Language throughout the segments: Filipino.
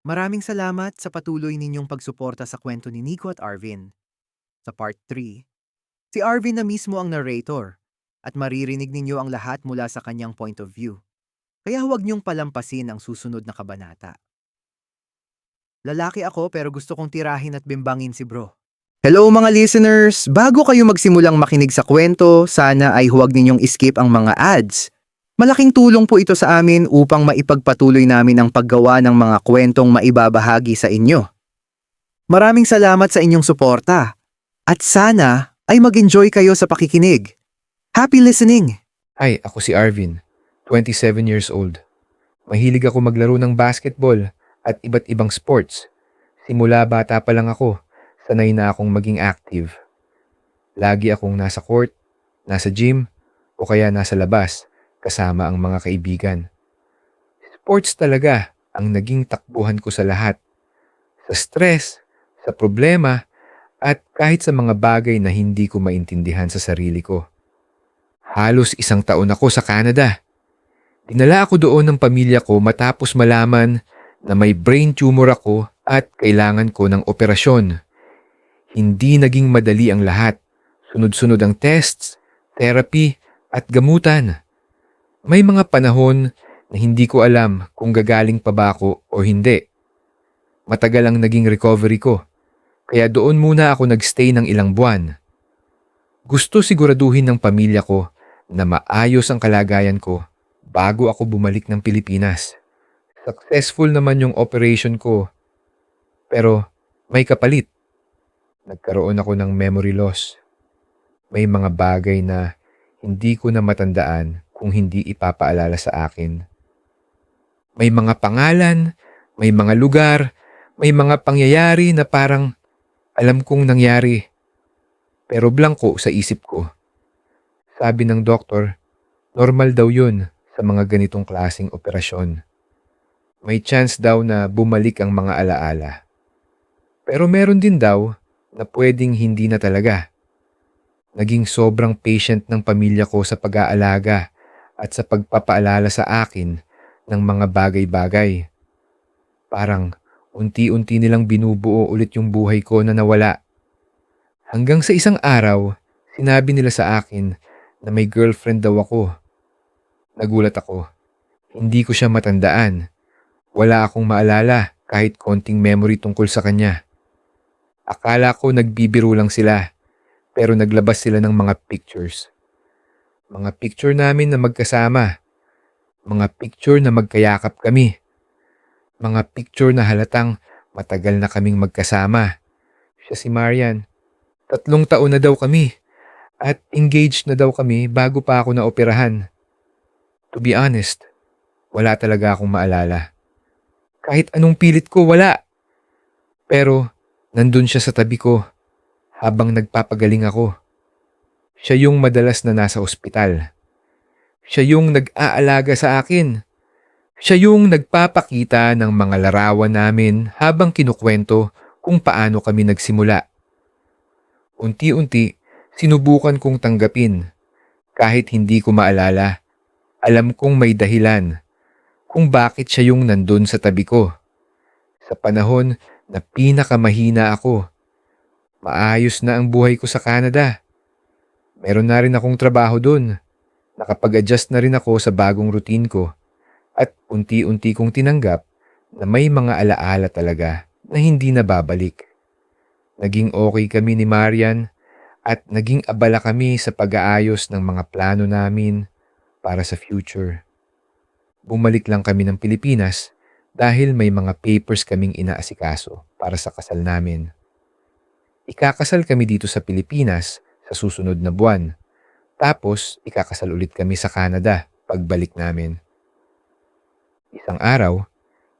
Maraming salamat sa patuloy ninyong pagsuporta sa kwento ni Nico at Arvin. Sa part 3, si Arvin na mismo ang narrator at maririnig ninyo ang lahat mula sa kanyang point of view. Kaya huwag niyong palampasin ang susunod na kabanata. Lalaki ako pero gusto kong tirahin at bimbangin si bro. Hello mga listeners! Bago kayo magsimulang makinig sa kwento, sana ay huwag ninyong skip ang mga ads. Malaking tulong po ito sa amin upang maipagpatuloy namin ang paggawa ng mga kwentong maibabahagi sa inyo. Maraming salamat sa inyong suporta. At sana ay mag-enjoy kayo sa pakikinig. Happy listening! Hi, ako si Arvin, 27 years old. Mahilig ako maglaro ng basketball at iba't ibang sports. Simula bata pa lang ako, sanay na akong maging active. Lagi akong nasa court, nasa gym, o kaya nasa labas, kasama ang mga kaibigan. Sports talaga ang naging takbuhan ko sa lahat. Sa stress, sa problema, at kahit sa mga bagay na hindi ko maintindihan sa sarili ko. Halos 1 taon ako sa Canada. Dinala ako doon ng pamilya ko matapos malaman na may brain tumor ako at kailangan ko ng operasyon. Hindi naging madali ang lahat. Sunod-sunod ang tests, therapy at gamutan. May mga panahon na hindi ko alam kung gagaling pa ba ako o hindi. Matagal ang naging recovery ko, kaya doon muna ako nagstay ng ilang buwan. Gusto siguraduhin ng pamilya ko na maayos ang kalagayan ko bago ako bumalik ng Pilipinas. Successful naman yung operation ko, pero may kapalit. Nagkaroon ako ng memory loss. May mga bagay na hindi ko na matandaan kung hindi ipapaalala sa akin. May mga pangalan, may mga lugar, may mga pangyayari na parang alam kong nangyari, pero blanko sa isip ko. Sabi ng doktor, normal daw yun sa mga ganitong klaseng operasyon. May chance daw na bumalik ang mga alaala. Pero meron din daw na pwedeng hindi na talaga. Naging sobrang patient ng pamilya ko sa pag-aalaga at sa pagpapaalala sa akin ng mga bagay-bagay. Parang unti-unti nilang binubuo ulit yung buhay ko na nawala. Hanggang sa isang araw, sinabi nila sa akin na may girlfriend daw ako. Nagulat ako. Hindi ko siya matandaan. Wala akong maalala kahit konting memory tungkol sa kanya. Akala ko nagbibiro lang sila, pero naglabas sila ng mga pictures. Mga picture namin na magkasama. Mga picture na magkayakap kami. Mga picture na halatang matagal na kaming magkasama. Siya si Marian. 3 taon na daw kami. At engaged na daw kami bago pa ako naoperahan. To be honest, wala talaga akong maalala. Kahit anong pilit ko, wala. Pero nandun siya sa tabi ko habang nagpapagaling ako. Siya yung madalas na nasa ospital. Siya yung nag-aalaga sa akin. Siya yung nagpapakita ng mga larawan namin habang kinukwento kung paano kami nagsimula. Unti-unti, sinubukan kong tanggapin. Kahit hindi ko maalala, alam kong may dahilan kung bakit siya yung nandun sa tabi ko. Sa panahon na pinakamahina ako, maayos na ang buhay ko sa Canada. Meron na rin akong trabaho dun. Nakapag-adjust na rin ako sa bagong routine ko at unti-unti kong tinanggap na may mga alaala talaga na hindi na babalik. Naging okay kami ni Marian at naging abala kami sa pag-aayos ng mga plano namin para sa future. Bumalik lang kami ng Pilipinas dahil may mga papers kaming inaasikaso para sa kasal namin. Ikakasal kami dito sa Pilipinas sa susunod na buwan. Tapos, ikakasal ulit kami sa Canada pagbalik namin. Isang araw,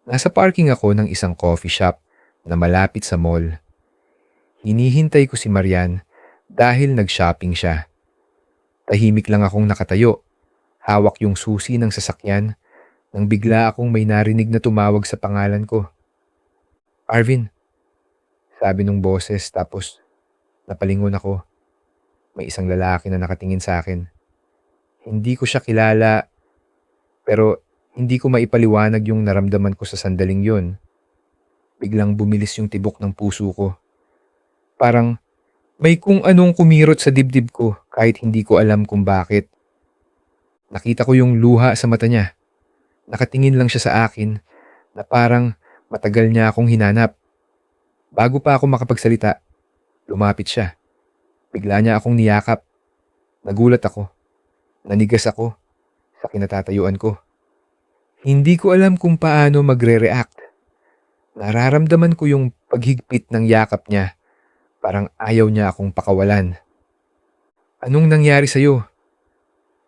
nasa parking ako ng isang coffee shop na malapit sa mall. Hinihintay ko si Marian dahil nag-shopping siya. Tahimik lang akong nakatayo. Hawak yung susi ng sasakyan nang bigla akong may narinig na tumawag sa pangalan ko. Arvin, sabi nung boses tapos napalingon ako. May isang lalaki na nakatingin sa akin. Hindi ko siya kilala pero hindi ko maipaliwanag yung naramdaman ko sa sandaling yun. Biglang bumilis yung tibok ng puso ko. Parang may kung anong kumirot sa dibdib ko kahit hindi ko alam kung bakit. Nakita ko yung luha sa mata niya. Nakatingin lang siya sa akin na parang matagal niya akong hinanap. Bago pa ako makapagsalita, lumapit siya. Bigla niya akong niyakap. Nagulat ako. Nanigas ako sa kinatatayuan ko. Hindi ko alam kung paano magre-react. Nararamdaman ko yung paghigpit ng yakap niya. Parang ayaw niya akong pakawalan. Anong nangyari sa'yo?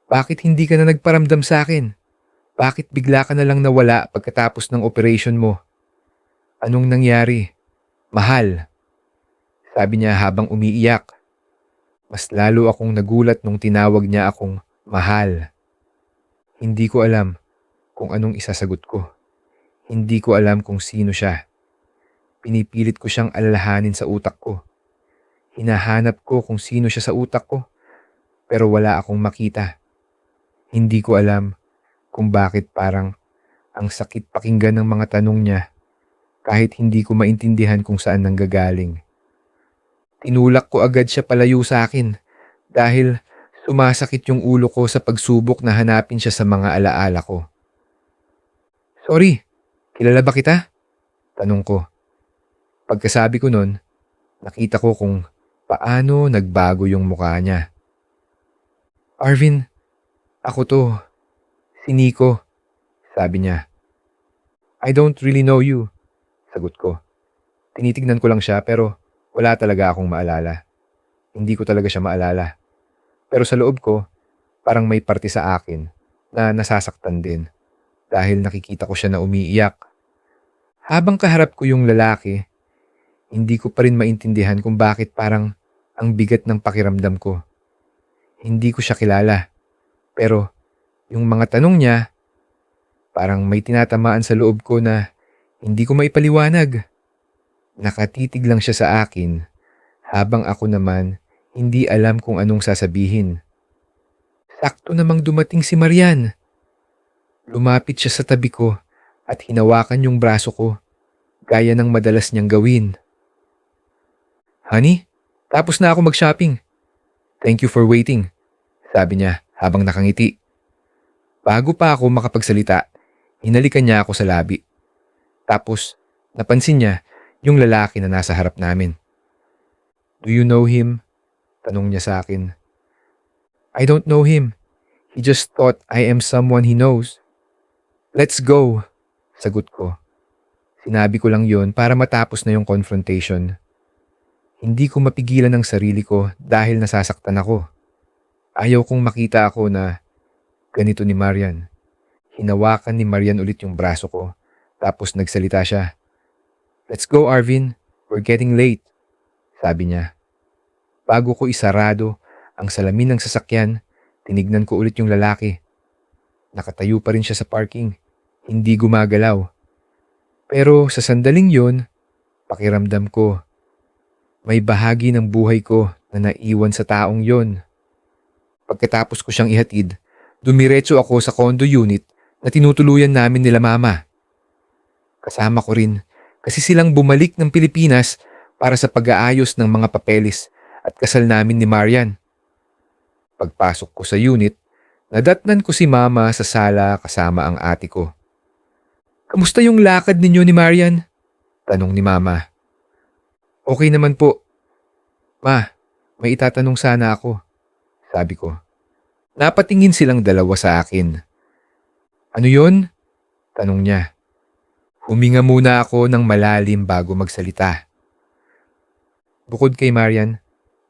Bakit hindi ka na nagparamdam sa akin? Bakit bigla ka na lang nawala pagkatapos ng operation mo? Anong nangyari? Mahal. Sabi niya habang umiiyak. Mas lalo akong nagulat nung tinawag niya akong mahal. Hindi ko alam kung anong isasagot ko. Hindi ko alam kung sino siya. Pinipilit ko siyang alalahanin sa utak ko. Hinahanap ko kung sino siya sa utak ko, pero wala akong makita. Hindi ko alam kung bakit parang ang sakit pakinggan ng mga tanong niya kahit hindi ko maintindihan kung saan nanggagaling. Tinulak ko agad siya palayo sa akin dahil sumasakit yung ulo ko sa pagsubok na hanapin siya sa mga alaala ko. Sorry, kilala ba kita? Tanong ko. Pagkasabi ko nun, nakita ko kung paano nagbago yung mukha niya. Arvin, ako to. Si Nico, sabi niya. I don't really know you, sagot ko. Tinitignan ko lang siya pero wala talaga akong maalala. Hindi ko talaga siya maalala. Pero sa loob ko, parang may parte sa akin na nasasaktan din dahil nakikita ko siya na umiiyak. Habang kaharap ko yung lalaki, hindi ko pa rin maintindihan kung bakit parang ang bigat ng pakiramdam ko. Hindi ko siya kilala. Pero yung mga tanong niya, parang may tinatamaan sa loob ko na hindi ko maipaliwanag. Nakatitig lang siya sa akin habang ako naman hindi alam kung anong sasabihin. Sakto namang dumating si Marian. Lumapit siya sa tabi ko at hinawakan yung braso ko gaya ng madalas niyang gawin. Honey, tapos na ako mag-shopping. Thank you for waiting, sabi niya habang nakangiti. Bago pa ako makapagsalita, hinalikan niya ako sa labi. Tapos, napansin niya yung lalaki na nasa harap namin. Do you know him? Tanong niya sa akin. I don't know him. He just thought I am someone he knows. Let's go, sagot ko. Sinabi ko lang yon para matapos na yung confrontation. Hindi ko mapigilan ang sarili ko dahil nasasaktan ako. Ayaw kong makita ako na ganito ni Marian. Hinawakan ni Marian ulit yung braso ko, tapos nagsalita siya. Let's go, Arvin. We're getting late, sabi niya. Bago ko isarado ang salamin ng sasakyan, tinignan ko ulit yung lalaki. Nakatayo pa rin siya sa parking, hindi gumagalaw. Pero sa sandaling yon, pakiramdam ko, may bahagi ng buhay ko na naiwan sa taong yon. Pagkatapos ko siyang ihatid, dumiretso ako sa condo unit na tinutuluyan namin nila mama. Kasama ko rin kasi silang bumalik ng Pilipinas para sa pag-aayos ng mga papeles at kasal namin ni Marian. Pagpasok ko sa unit, nadatnan ko si mama sa sala kasama ang ate ko. Kamusta yung lakad ninyo ni Marian? Tanong ni mama. Okay naman po. Ma, may itatanong sana ako, sabi ko. Napatingin silang dalawa sa akin. Ano yon? Tanong niya. Huminga muna ako ng malalim bago magsalita. Bukod kay Marian,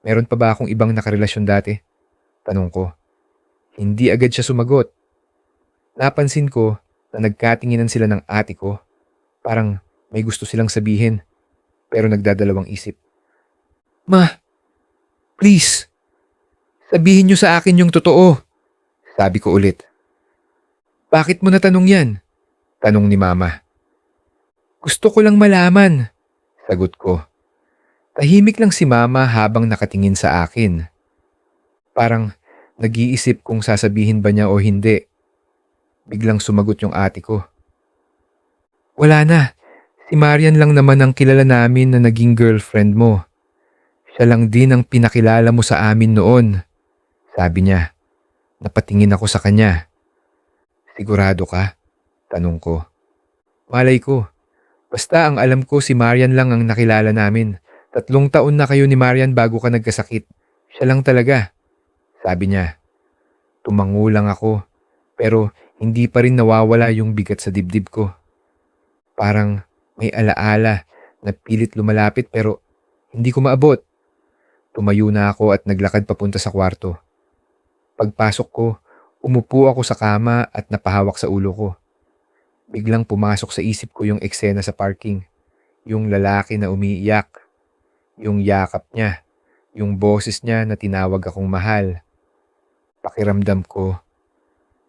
meron pa ba akong ibang nakarelasyon dati? Tanong ko. Hindi agad siya sumagot. Napansin ko na nagkatinginan sila ng ate ko. Parang may gusto silang sabihin, pero nagdadalawang isip. Ma, please, sabihin niyo sa akin yung totoo, sabi ko ulit. Bakit mo natanong yan? Tanong ni mama. Gusto ko lang malaman, sagot ko. Tahimik lang si mama habang nakatingin sa akin. Parang nag-iisip kung sasabihin ba niya o hindi. Biglang sumagot yung ate ko. Wala na, Si Marian lang naman ang kilala namin na naging girlfriend mo. Siya lang din ang pinakilala mo sa amin noon. Sabi niya. Napatingin ako sa kanya. Sigurado ka? Tanong ko. Malay ko. Basta ang alam ko si Marian lang ang nakilala namin. 3 taon na kayo ni Marian bago ka nagkasakit. Siya lang talaga. Sabi niya. Tumango lang ako. Pero hindi pa rin nawawala yung bigat sa dibdib ko. Parang may alaala na pilit lumalapit pero hindi ko maabot. Tumayo na ako at naglakad papunta sa kwarto. Pagpasok ko, umupo ako sa kama at napahawak sa ulo ko. Biglang pumasok sa isip ko yung eksena sa parking. Yung lalaki na umiiyak. Yung yakap niya. Yung boses niya na tinawag akong mahal. Pakiramdam ko,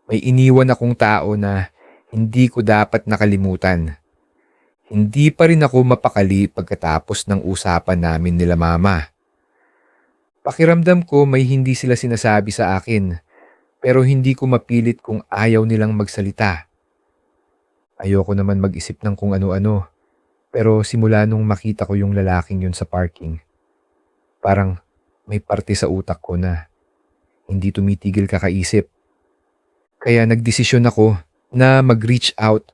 may iniwan akong tao na hindi ko dapat nakalimutan. Hindi pa rin ako mapakali pagkatapos ng usapan namin nila mama. Pakiramdam ko may hindi sila sinasabi sa akin, pero hindi ko mapilit kung ayaw nilang magsalita. Ayoko naman mag-isip ng kung ano-ano, pero simula nung makita ko yung lalaking yun sa parking, parang may parte sa utak ko na hindi tumitigil kakaisip. Kaya nagdesisyon ako na mag-reach out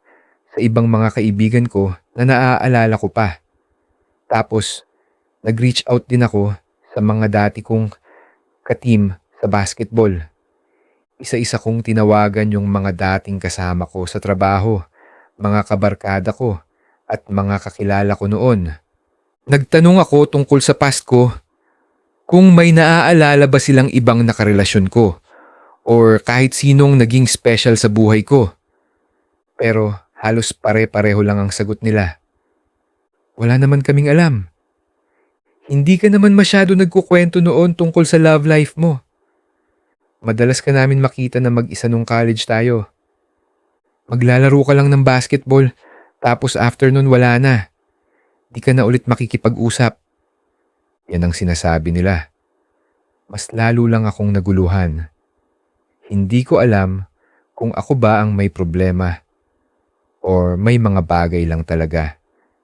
sa ibang mga kaibigan ko na naaalala ko pa. Tapos, nag-reach out din ako sa mga dati kong ka-team sa basketball. Isa-isa kong tinawagan yung mga dating kasama ko sa trabaho, mga kabarkada ko, at mga kakilala ko noon. Nagtanong ako tungkol sa past ko, kung may naaalala ba silang ibang nakarelasyon ko, or kahit sinong naging special sa buhay ko. Pero halos pare-pareho lang ang sagot nila. Wala naman kaming alam. Hindi ka naman masyado nagkukwento noon tungkol sa love life mo. Madalas ka namin makita na mag-isa nung college tayo. Maglalaro ka lang ng basketball, tapos after nun wala na. Di ka na ulit makikipag-usap. Yan ang sinasabi nila. Mas lalo lang akong naguluhan. Hindi ko alam kung ako ba ang may problema or may mga bagay lang talaga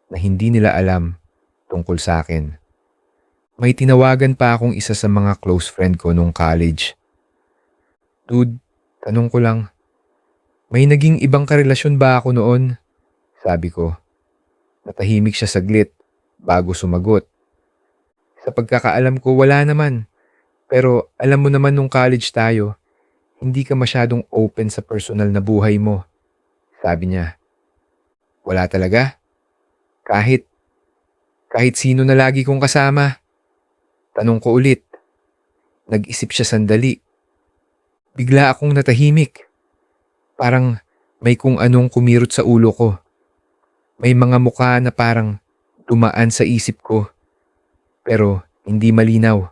na hindi nila alam tungkol sa akin. May tinawagan pa akong isa sa mga close friend ko nung college. Dude, tanong ko lang, may naging ibang karelasyon ba ako noon? Sabi ko. Natahimik siya saglit bago sumagot. Sa pagkakaalam ko wala naman. Pero alam mo naman nung college tayo, hindi ka masyadong open sa personal na buhay mo. Sabi niya. Wala talaga? Kahit sino na lagi kong kasama. Tanong ko ulit. Nag-isip siya sandali. Bigla akong natahimik. Parang may kung anong kumirot sa ulo ko. May mga mukha na parang dumaan sa isip ko. Pero hindi malinaw.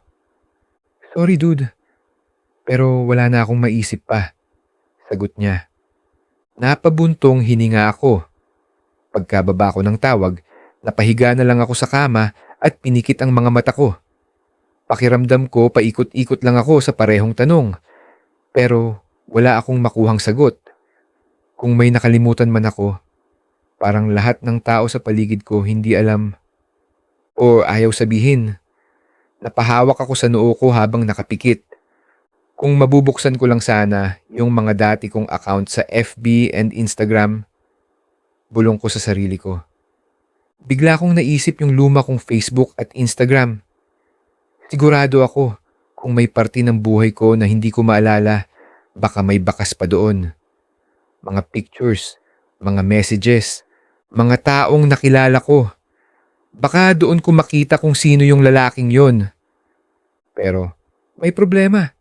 Sorry dude. Pero wala na akong maisip pa. Sagot niya. Napabuntong hininga ako. Pagkababa ko ng tawag, napahiga na lang ako sa kama at pinikit ang mga mata ko. Pakiramdam ko paikot-ikot lang ako sa parehong tanong. Pero wala akong makuhang sagot. Kung may nakalimutan man ako, parang lahat ng tao sa paligid ko hindi alam o ayaw sabihin. Napahawak ako sa noo ko habang nakapikit. Kung mabubuksan ko lang sana yung mga dati kong account sa FB and Instagram, bulong ko sa sarili ko. Bigla kong naisip yung luma kong Facebook at Instagram. Sigurado ako kung may parte ng buhay ko na hindi ko maalala, baka may bakas pa doon. Mga pictures, mga messages, mga taong nakilala ko. Baka doon ko makita kung sino yung lalaking yon. Pero may problema.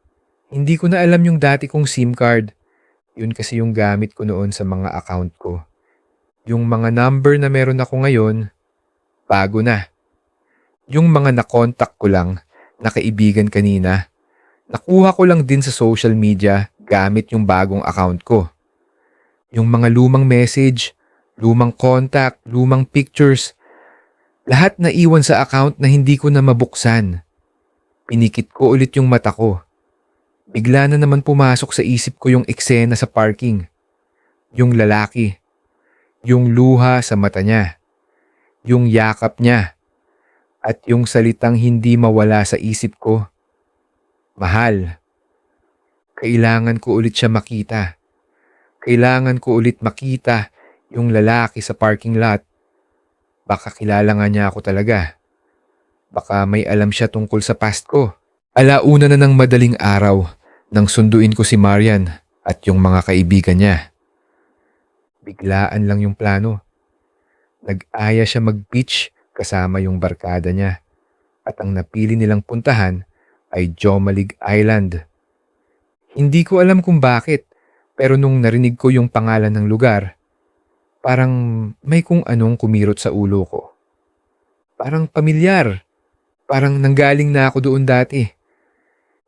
Hindi ko na alam yung dati kong SIM card. Yun kasi yung gamit ko noon sa mga account ko. Yung mga number na meron ako ngayon, bago na. Yung mga nakontak ko lang, na kaibigan kanina, nakuha ko lang din sa social media gamit yung bagong account ko. Yung mga lumang message, lumang contact, lumang pictures, lahat na iwan sa account na hindi ko na mabuksan. Pinikit ko ulit yung mata ko. Bigla na naman pumasok sa isip ko yung eksena sa parking. Yung lalaki. Yung luha sa mata niya. yung yakap niya, at yung salitang hindi mawala sa isip ko, mahal. Kailangan ko ulit siya makita. Kailangan ko ulit makita yung lalaki sa parking lot. Baka kilala nga niya ako talaga. Baka may alam siya tungkol sa past ko. Alauna na ng madaling araw nang sunduin ko si Marian at yung mga kaibigan niya. Biglaan lang yung plano. Nag-aya siya mag-beach kasama yung barkada niya. At ang napili nilang puntahan ay Jomalig Island. Hindi ko alam kung bakit, pero nung narinig ko yung pangalan ng lugar, parang may kung anong kumirot sa ulo ko. Parang pamilyar. Parang nanggaling na ako doon dati.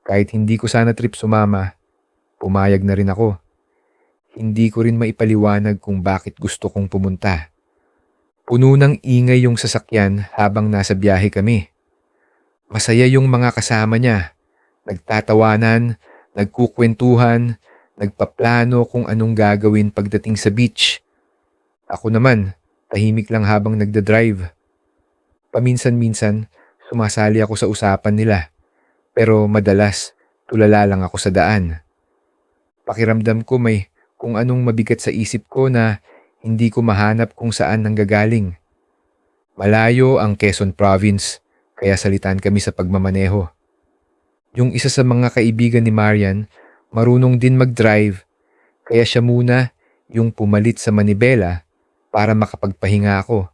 Kahit hindi ko sana trip sumama, pumayag na rin ako. Hindi ko rin maipaliwanag kung bakit gusto kong pumunta. Puno ng ingay yung sasakyan habang nasa biyahe kami. Masaya yung mga kasama niya. Nagtatawanan, nagkukwentuhan, nagpaplano kung anong gagawin pagdating sa beach. Ako naman, tahimik lang habang nagdadrive. Paminsan-minsan, sumasali ako sa usapan nila, pero madalas tulala lang ako sa daan. Pakiramdam ko may kung anong mabigat sa isip ko na hindi ko mahanap kung saan nanggagaling. Malayo ang Quezon Province, kaya salitan kami sa pagmamaneho. Yung isa sa mga kaibigan ni Marian, marunong din mag-drive, kaya siya muna yung pumalit sa manibela para makapagpahinga ako.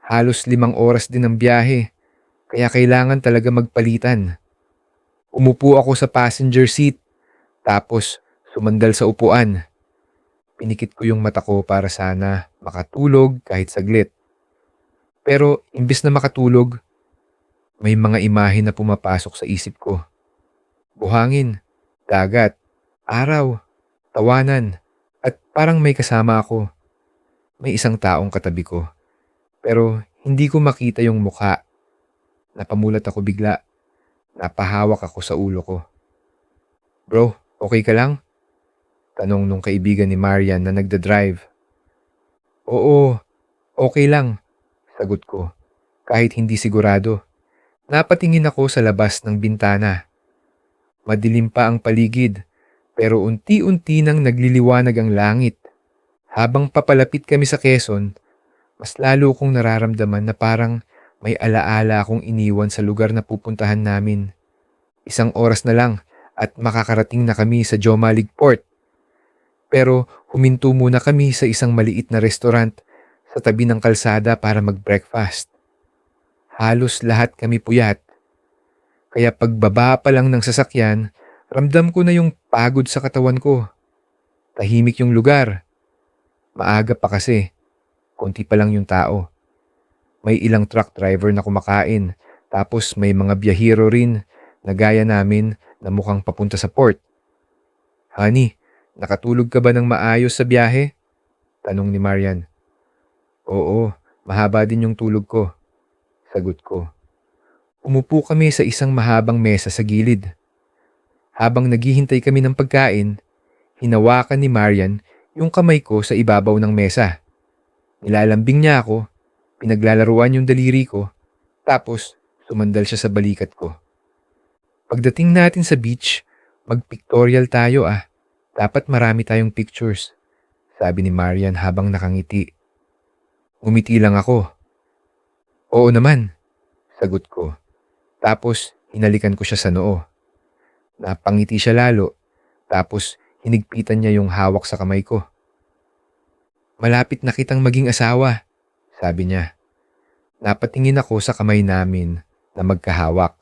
Halos 5 oras din ang biyahe, kaya kailangan talaga magpalitan. Umupo ako sa passenger seat, tapos sumandal sa upuan. Pinikit ko yung mata ko para sana makatulog kahit saglit. Pero imbes na makatulog, may mga imahe na pumapasok sa isip ko. Buhangin, dagat, araw, tawanan, at parang may kasama ako. May isang taong katabi ko. Pero hindi ko makita yung mukha. Napamulat ako bigla. Napahawak ako sa ulo ko. Bro, okay ka lang? Tanong nung kaibigan ni Marian na nagda-drive. Oo, okay lang. Sagot ko, kahit hindi sigurado. Napatingin ako sa labas ng bintana. Madilim pa ang paligid, pero unti-unti nang nagliliwanag ang langit. Habang papalapit kami sa Quezon, mas lalo kong nararamdaman na parang may alaala akong iniwan sa lugar na pupuntahan namin. 1 oras na lang at makakarating na kami sa Jomalig Port. Pero huminto muna kami sa isang maliit na restaurant sa tabi ng kalsada para mag-breakfast. Halos lahat kami puyat. Kaya pagbaba pa lang ng sasakyan, ramdam ko na yung pagod sa katawan ko. Tahimik yung lugar. Maaga pa kasi. Konti pa lang yung tao. May ilang truck driver na kumakain, tapos may mga biyahero rin na gaya namin na mukhang papunta sa port. Honey, nakatulog ka ba ng maayos sa biyahe? Tanong ni Marian. Oo, mahaba din yung tulog ko. Sagot ko. Umupo kami sa isang mahabang mesa sa gilid. Habang naghihintay kami ng pagkain, hinawakan ni Marian yung kamay ko sa ibabaw ng mesa. Nilalambing niya ako, pinaglalaruan yung daliri ko, tapos sumandal siya sa balikat ko. Pagdating natin sa beach, mag-pictorial tayo ah. Dapat marami tayong pictures, sabi ni Marian habang nakangiti. Ngumiti lang ako. Oo naman, sagot ko. Tapos hinalikan ko siya sa noo. Napangiti siya lalo, tapos hinigpitan niya yung hawak sa kamay ko. Malapit na kitang maging asawa, sabi niya. Napatingin ako sa kamay namin na magkahawak.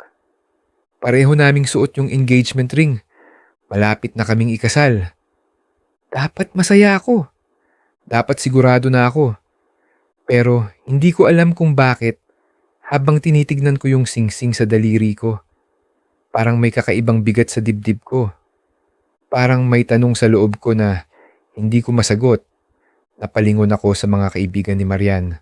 Pareho naming suot yung engagement ring. Malapit na kaming ikasal. Dapat masaya ako. Dapat sigurado na ako. Pero hindi ko alam kung bakit habang tinitignan ko yung singsing sa daliri ko. Parang may kakaibang bigat sa dibdib ko. Parang may tanong sa loob ko na hindi ko masagot. Napalingon ako sa mga kaibigan ni Marian.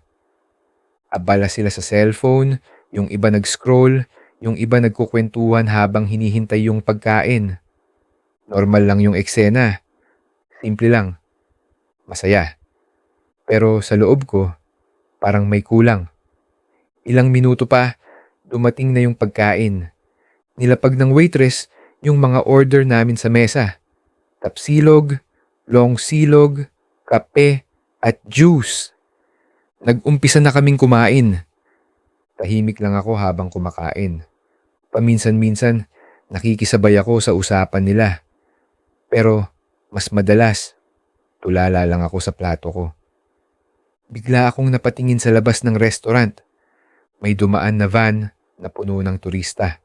Abala sila sa cellphone, yung iba nag-scroll, yung iba nagkukwentuhan habang hinihintay yung pagkain. Normal lang yung eksena. Simple lang. Masaya. Pero sa loob ko, Parang may kulang. Ilang minuto pa, dumating na yung pagkain. Nilapag ng waitress yung mga order namin sa mesa. Tapsilog, long silog, kape, at juice. Nag-umpisa na kaming kumain. Tahimik lang ako habang kumakain. Paminsan-minsan, nakikisabay ako sa usapan nila. Pero mas madalas, tulala lang ako sa plato ko. Bigla akong napatingin sa labas ng restaurant. May dumaan na van na puno ng turista.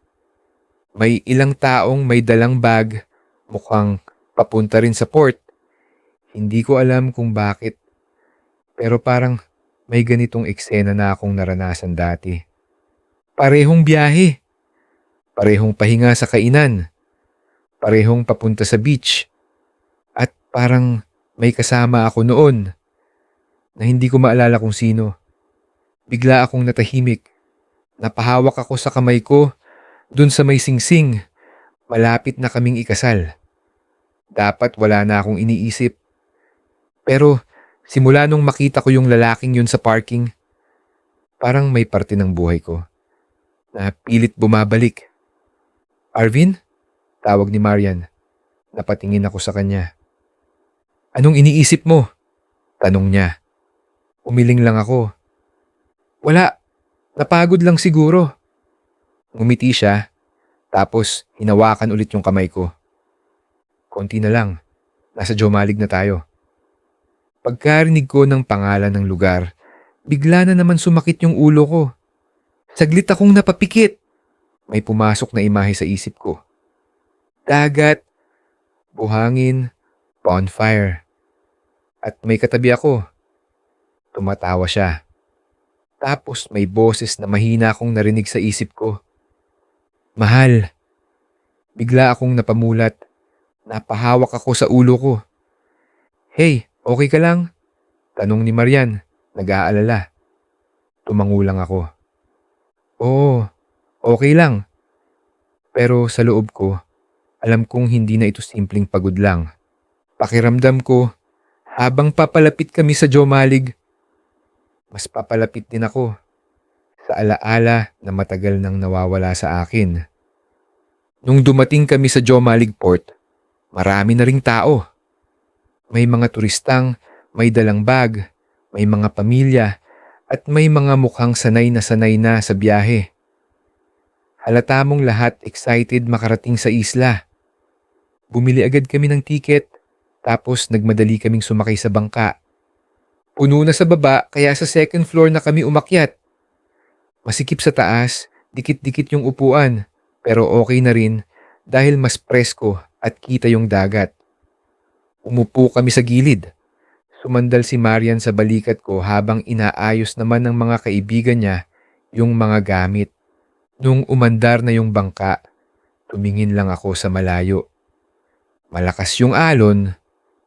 May ilang taong may dalang bag, mukhang papunta rin sa port. Hindi ko alam kung bakit, pero parang may ganitong eksena na akong naranasan dati. Parehong biyahe, parehong pahinga sa kainan, parehong papunta sa beach, at parang may kasama ako noon na hindi ko maalala kung sino. Bigla akong natahimik. Napahawak ako sa kamay ko dun sa may singsing. Malapit na kaming ikasal. Dapat wala na akong iniisip. Pero simula nung makita ko yung lalaking yun sa parking, parang may parte ng buhay ko na pilit bumabalik. Arvin? Tawag ni Marian. Napatingin ako sa kanya. Anong iniisip mo? Tanong niya. Umiling lang ako. Wala, napagod lang siguro. Ngumiti siya, tapos hinawakan ulit yung kamay ko. Konti na lang, nasa Jomalig na tayo. Pagkarinig ko ng pangalan ng lugar, bigla na naman sumakit yung ulo ko. Saglit akong napapikit. May pumasok na imahe sa isip ko. Dagat, buhangin, bonfire. At may katabi ako. Tumatawa siya. Tapos may boses na mahina akong narinig sa isip ko. Mahal. Bigla akong napamulat. Napahawak ako sa ulo ko. Hey, okay ka lang? Tanong ni Marian, nag-aalala. Tumangulang ako. Oo, okay lang. Pero sa loob ko, alam kong hindi na ito simpleng pagod lang. Pakiramdam ko, habang papalapit kami sa Jomalig, mas papalapit din ako sa alaala na matagal nang nawawala sa akin. Nung dumating kami sa Jomalig Port, marami na ring tao. May mga turistang may dalang bag, may mga pamilya, at may mga mukhang sanay na sa biyahe. Halata mong lahat excited makarating sa isla. Bumili agad kami ng tiket, tapos nagmadali kaming sumakay sa bangka. Puno na sa baba kaya sa second floor na kami umakyat. Masikip sa taas, dikit-dikit yung upuan, pero okay na rin dahil mas presko at kita yung dagat. Umupo kami sa gilid. Sumandal si Marian sa balikat ko habang inaayos naman ng mga kaibigan niya yung mga gamit. Nung umandar na yung bangka, tumingin lang ako sa malayo. Malakas yung alon,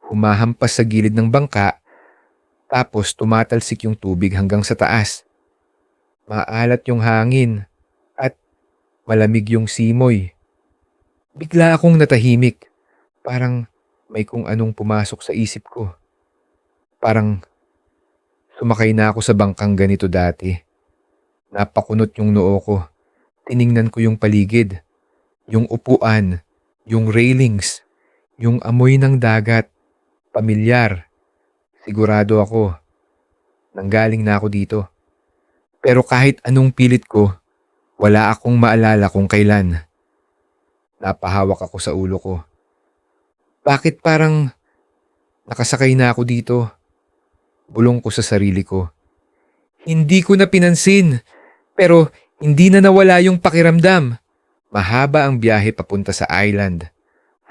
humahampas sa gilid ng bangka, tapos tumatalsik yung tubig hanggang sa taas. Maalat yung hangin at malamig yung simoy. Bigla akong natahimik. Parang may kung anong pumasok sa isip ko. Parang sumakay na ako sa bangkang ganito dati. Napakunot yung noo ko. Tiningnan ko yung paligid. Yung upuan. Yung railings. Yung amoy ng dagat. Pamilyar. Sigurado ako. Nanggaling na ako dito. Pero kahit anong pilit ko, wala akong maalala kung kailan. Napahawak ako sa ulo ko. Bakit parang nakasakay na ako dito? Bulong ko sa sarili ko. Hindi ko na pinansin, pero hindi na nawala yung pakiramdam. Mahaba ang biyahe papunta sa island.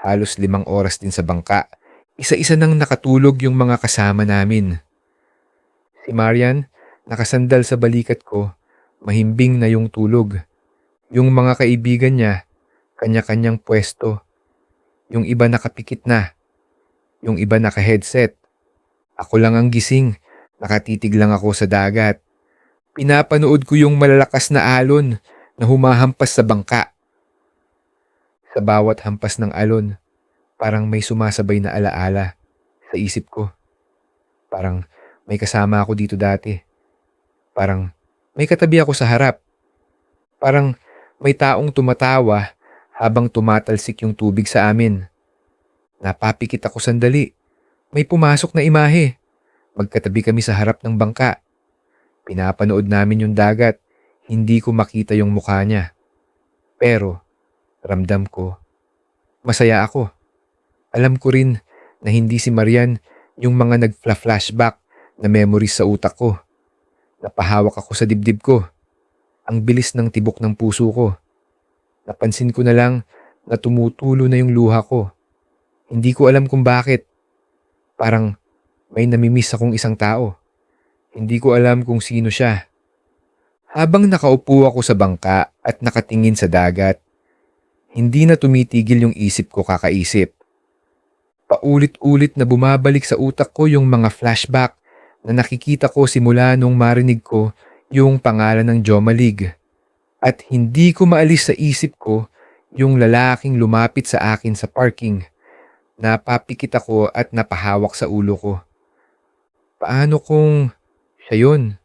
Halos 5 oras din sa bangka. Isa-isa nang nakatulog yung mga kasama namin. Si Marian, nakasandal sa balikat ko, mahimbing na yung tulog. Yung mga kaibigan niya, kanya-kanyang pwesto. Yung iba nakapikit na. Yung iba naka-headset. Ako lang ang gising, nakatitig lang ako sa dagat. Pinapanood ko yung malalakas na alon na humahampas sa bangka. Sa bawat hampas ng alon, parang may sumasabay na alaala sa isip ko. Parang may kasama ako dito dati. Parang may katabi ako sa harap. Parang may taong tumatawa habang tumatalsik yung tubig sa amin. Napapikit ako sandali. May pumasok na imahe. Magkatabi kami sa harap ng bangka. Pinapanood namin yung dagat. Hindi ko makita yung mukha niya. Pero ramdam ko, masaya ako. Alam ko rin na hindi si Marian yung mga nag-flashback na memories sa utak ko. Napahawak ako sa dibdib ko. Ang bilis ng tibok ng puso ko. Napansin ko na lang na tumutulo na yung luha ko. Hindi ko alam kung bakit. Parang may namimiss akong isang tao. Hindi ko alam kung sino siya. Habang nakaupo ako sa bangka at nakatingin sa dagat, hindi na tumitigil yung isip ko kakaisip. Paulit-ulit na bumabalik sa utak ko yung mga flashback na nakikita ko simula nung marinig ko yung pangalan ng Jomalig. At hindi ko maalis sa isip ko yung lalaking lumapit sa akin sa parking. Napapikit ako at napahawak sa ulo ko. Paano kung siya yun?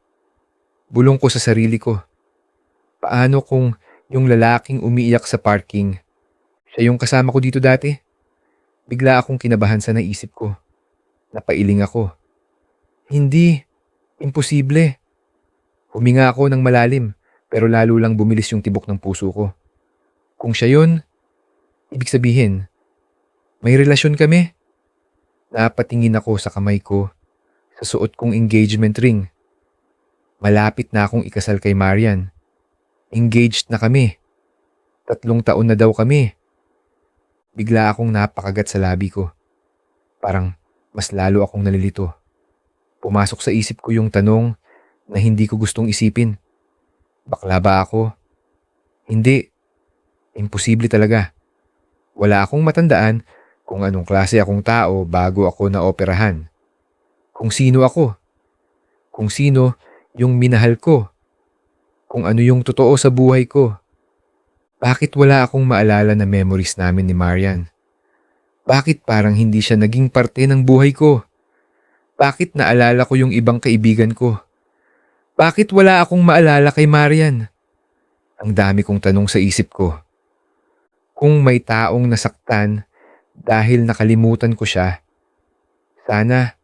Bulong ko sa sarili ko. Paano kung yung lalaking umiiyak sa parking, siya yung kasama ko dito dati? Bigla akong kinabahan sa naisip ko. Napailing ako. Hindi. Imposible. Huminga ako ng malalim, pero lalo lang bumilis yung tibok ng puso ko. Kung siya yun, ibig sabihin, may relasyon kami. Napatingin ako sa kamay ko, sa suot kong engagement ring. Malapit na akong ikasal kay Marian. Engaged na kami. 3 taon na daw kami. Bigla akong napakagat sa labi ko. Parang mas lalo akong nalilito. Pumasok sa isip ko yung tanong na hindi ko gustong isipin. Bakla ba ako? Hindi. Imposible talaga. Wala akong matandaan kung anong klase akong tao bago ako naoperahan. Kung sino ako. Kung sino yung minahal ko. Kung ano yung totoo sa buhay ko. Bakit wala akong maalala na memories namin ni Marian? Bakit parang hindi siya naging parte ng buhay ko? Bakit naalala ko yung ibang kaibigan ko? Bakit wala akong maalala kay Marian? Ang dami kong tanong sa isip ko. Kung may taong nasaktan dahil nakalimutan ko siya, sana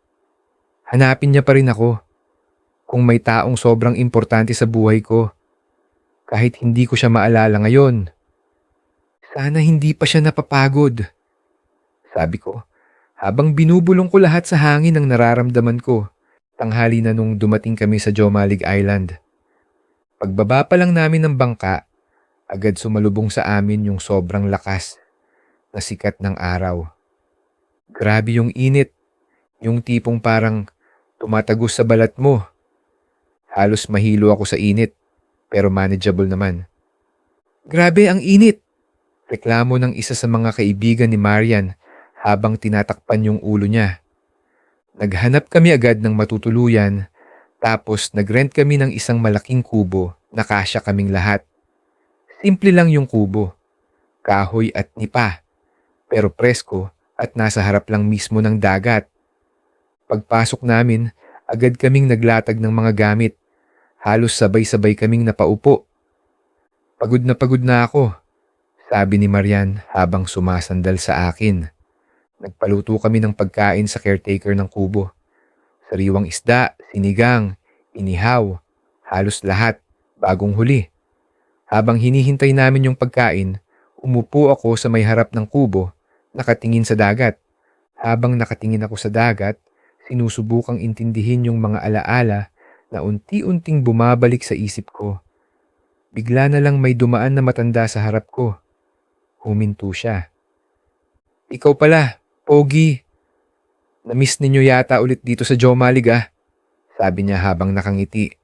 hanapin niya pa rin ako. Kung may taong sobrang importante sa buhay ko, kahit hindi ko siya maalala ngayon, sana hindi pa siya napapagod. Sabi ko, habang binubulong ko lahat sa hangin ng nararamdaman ko, tanghali na nung dumating kami sa Jomalig Island. Pagbaba pa lang namin ng bangka, agad sumalubong sa amin yung sobrang lakas na sikat ng araw. Grabe yung init, yung tipong parang tumatagos sa balat mo. Halos mahilo ako sa init, pero manageable naman. Grabe ang init! Reklamo ng isa sa mga kaibigan ni Marian habang tinatakpan yung ulo niya. Naghanap kami agad ng matutuluyan, tapos nagrent kami ng isang malaking kubo na kasya kaming lahat. Simple lang yung kubo, kahoy at nipa, pero presko at nasa harap lang mismo ng dagat. Pagpasok namin, agad kaming naglatag ng mga gamit. Halos sabay-sabay kaming napaupo. Pagod na ako, sabi ni Marian habang sumasandal sa akin. Nagpaluto kami ng pagkain sa caretaker ng kubo. Sariwang isda, sinigang, inihaw, halos lahat, bagong huli. Habang hinihintay namin yung pagkain, umupo ako sa may harap ng kubo, nakatingin sa dagat. Habang nakatingin ako sa dagat, sinusubukang intindihin yung mga alaala na unti-unting bumabalik sa isip ko. Bigla na lang may dumaan na matanda sa harap ko. Huminto siya. Ikaw pala, Pogi. Namiss ninyo yata ulit dito sa Jomalig ah, sabi niya habang nakangiti.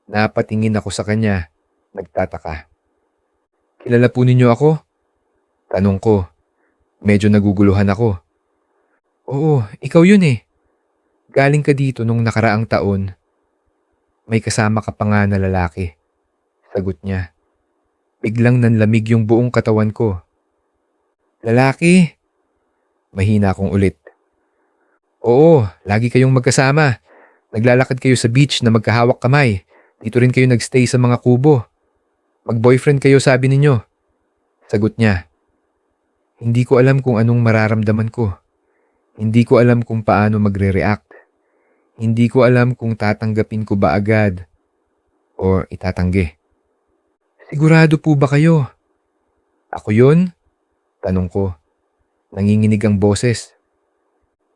Napatingin ako sa kanya, nagtataka. Kilala po ninyo ako? Tanong ko. Medyo naguguluhan ako. Oo, ikaw yun eh. Galing ka dito nung nakaraang taon. May kasama ka pa nga na lalaki. Sagot niya. Biglang nanlamig yung buong katawan ko. Lalaki? Mahina akong ulit. Oo, lagi kayong magkasama. Naglalakad kayo sa beach na magkahawak kamay. Dito rin kayo nagstay sa mga kubo. Mag-boyfriend kayo sabi ninyo. Sagot niya. Hindi ko alam kung anong mararamdaman ko. Hindi ko alam kung paano magre-react. Hindi ko alam kung tatanggapin ko ba agad o itatanggi. Sigurado po ba kayo? Ako yun? Tanong ko. Nanginginig ang boses.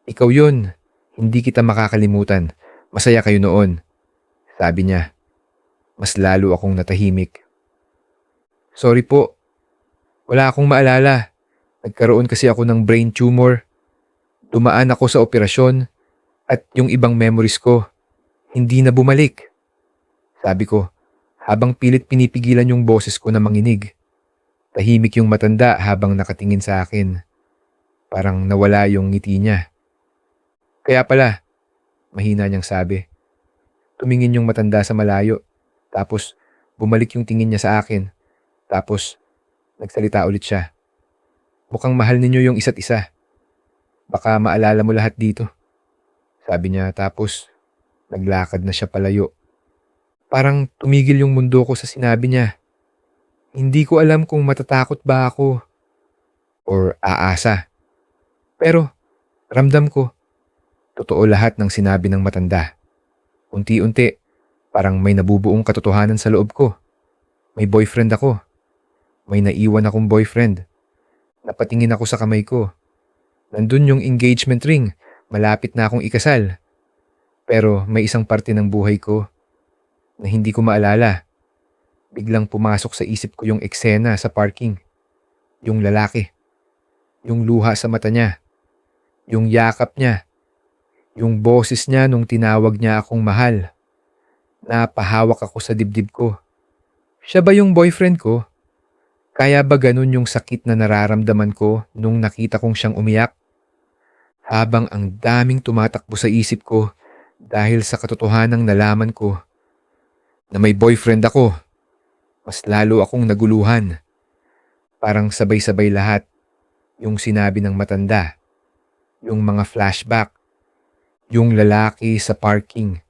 Ikaw yun. Hindi kita makakalimutan. Masaya kayo noon. Sabi niya. Mas lalo akong natahimik. Sorry po. Wala akong maalala. Nagkaroon kasi ako ng brain tumor. Dumaan ako sa operasyon at yung ibang memories ko, hindi na bumalik. Sabi ko, habang pilit pinipigilan yung boses ko na manginig. Tahimik yung matanda habang nakatingin sa akin. Parang nawala yung ngiti niya. Kaya pala, mahina niyang sabi. Tumingin yung matanda sa malayo, tapos bumalik yung tingin niya sa akin, tapos nagsalita ulit siya. Mukhang mahal ninyo yung isa't isa. Baka maalala mo lahat dito. Sabi niya tapos naglakad na siya palayo. Parang tumigil yung mundo ko sa sinabi niya. Hindi ko alam kung matatakot ba ako or aasa. Pero ramdam ko, totoo lahat ng sinabi ng matanda. Unti-unti, parang may nabubuong katotohanan sa loob ko. May boyfriend ako. May naiwan akong boyfriend. Napatingin ako sa kamay ko. Nandun yung engagement ring. Malapit na akong ikasal. Pero may isang parte ng buhay ko na hindi ko maalala. Biglang pumasok sa isip ko yung eksena sa parking. Yung lalaki. Yung luha sa mata niya. Yung yakap niya. Yung boses niya nung tinawag niya akong mahal. Napahawak ako sa dibdib ko. Siya ba yung boyfriend ko? Kaya ba ganun yung sakit na nararamdaman ko nung nakita kong siyang umiyak? Habang ang daming tumatakbo sa isip ko dahil sa katotohanang nalaman ko na may boyfriend ako, mas lalo akong naguluhan. Parang sabay-sabay lahat. Yung sinabi ng matanda, yung mga flashback, yung lalaki sa parking,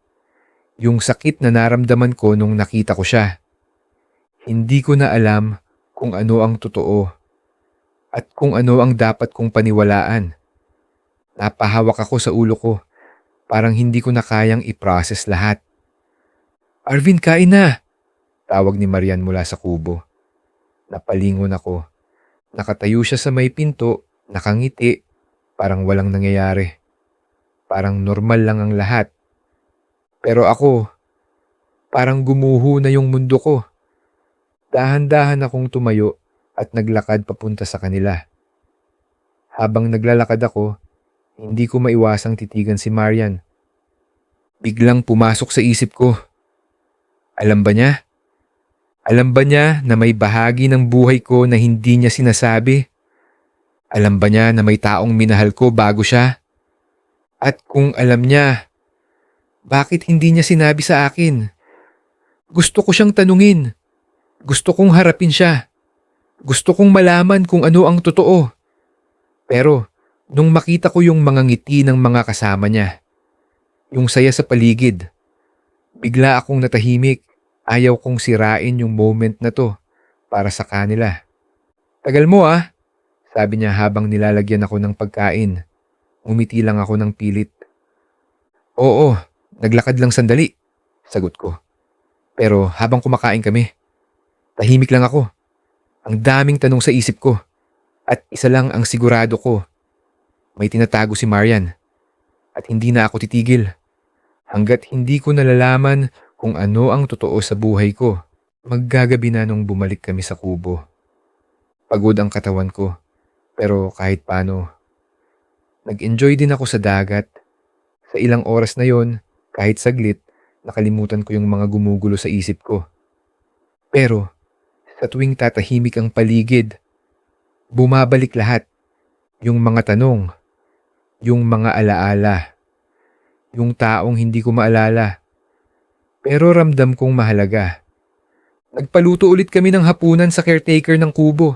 yung sakit na naramdaman ko nung nakita ko siya. Hindi ko na alam kung ano ang totoo at kung ano ang dapat kong paniwalaan. Napahawak ako sa ulo ko, parang hindi ko na kayang i-process lahat. Arvin, kain na! Tawag ni Marian mula sa kubo. Napalingon ako. Nakatayo siya sa may pinto, nakangiti, parang walang nangyayari. Parang normal lang ang lahat. Pero ako, parang gumuho na yung mundo ko. Dahan-dahan akong tumayo at naglakad papunta sa kanila. Habang naglalakad ako, hindi ko maiwasang titigan si Marian. Biglang pumasok sa isip ko. Alam ba niya? Alam ba niya na may bahagi ng buhay ko na hindi niya sinasabi? Alam ba niya na may taong minahal ko bago siya? At kung alam niya, bakit hindi niya sinabi sa akin? Gusto ko siyang tanungin. Gusto kong harapin siya. Gusto kong malaman kung ano ang totoo. Pero nung makita ko yung mga ngiti ng mga kasama niya, yung saya sa paligid, bigla akong natahimik. Ayaw kong sirain yung moment na to para sa kanila. Tagal mo ah, sabi niya habang nilalagyan ako ng pagkain. Umiti lang ako ng pilit. Oo, naglakad lang sandali, sagot ko. Pero habang kumakain kami, tahimik lang ako. Ang daming tanong sa isip ko. At isa lang ang sigurado ko. May tinatago si Marian. At hindi na ako titigil. Hanggat hindi ko nalalaman kung ano ang totoo sa buhay ko. Maggagabi na nung bumalik kami sa kubo. Pagod ang katawan ko. Pero kahit paano, nag-enjoy din ako sa dagat. Sa ilang oras na yon, kahit saglit, nakalimutan ko yung mga gumugulo sa isip ko. Pero sa tuwing tatahimik ang paligid, bumabalik lahat. Yung mga tanong, yung mga alaala, yung taong hindi ko maalala. Pero ramdam kong mahalaga. Nagpaluto ulit kami ng hapunan sa caretaker ng kubo.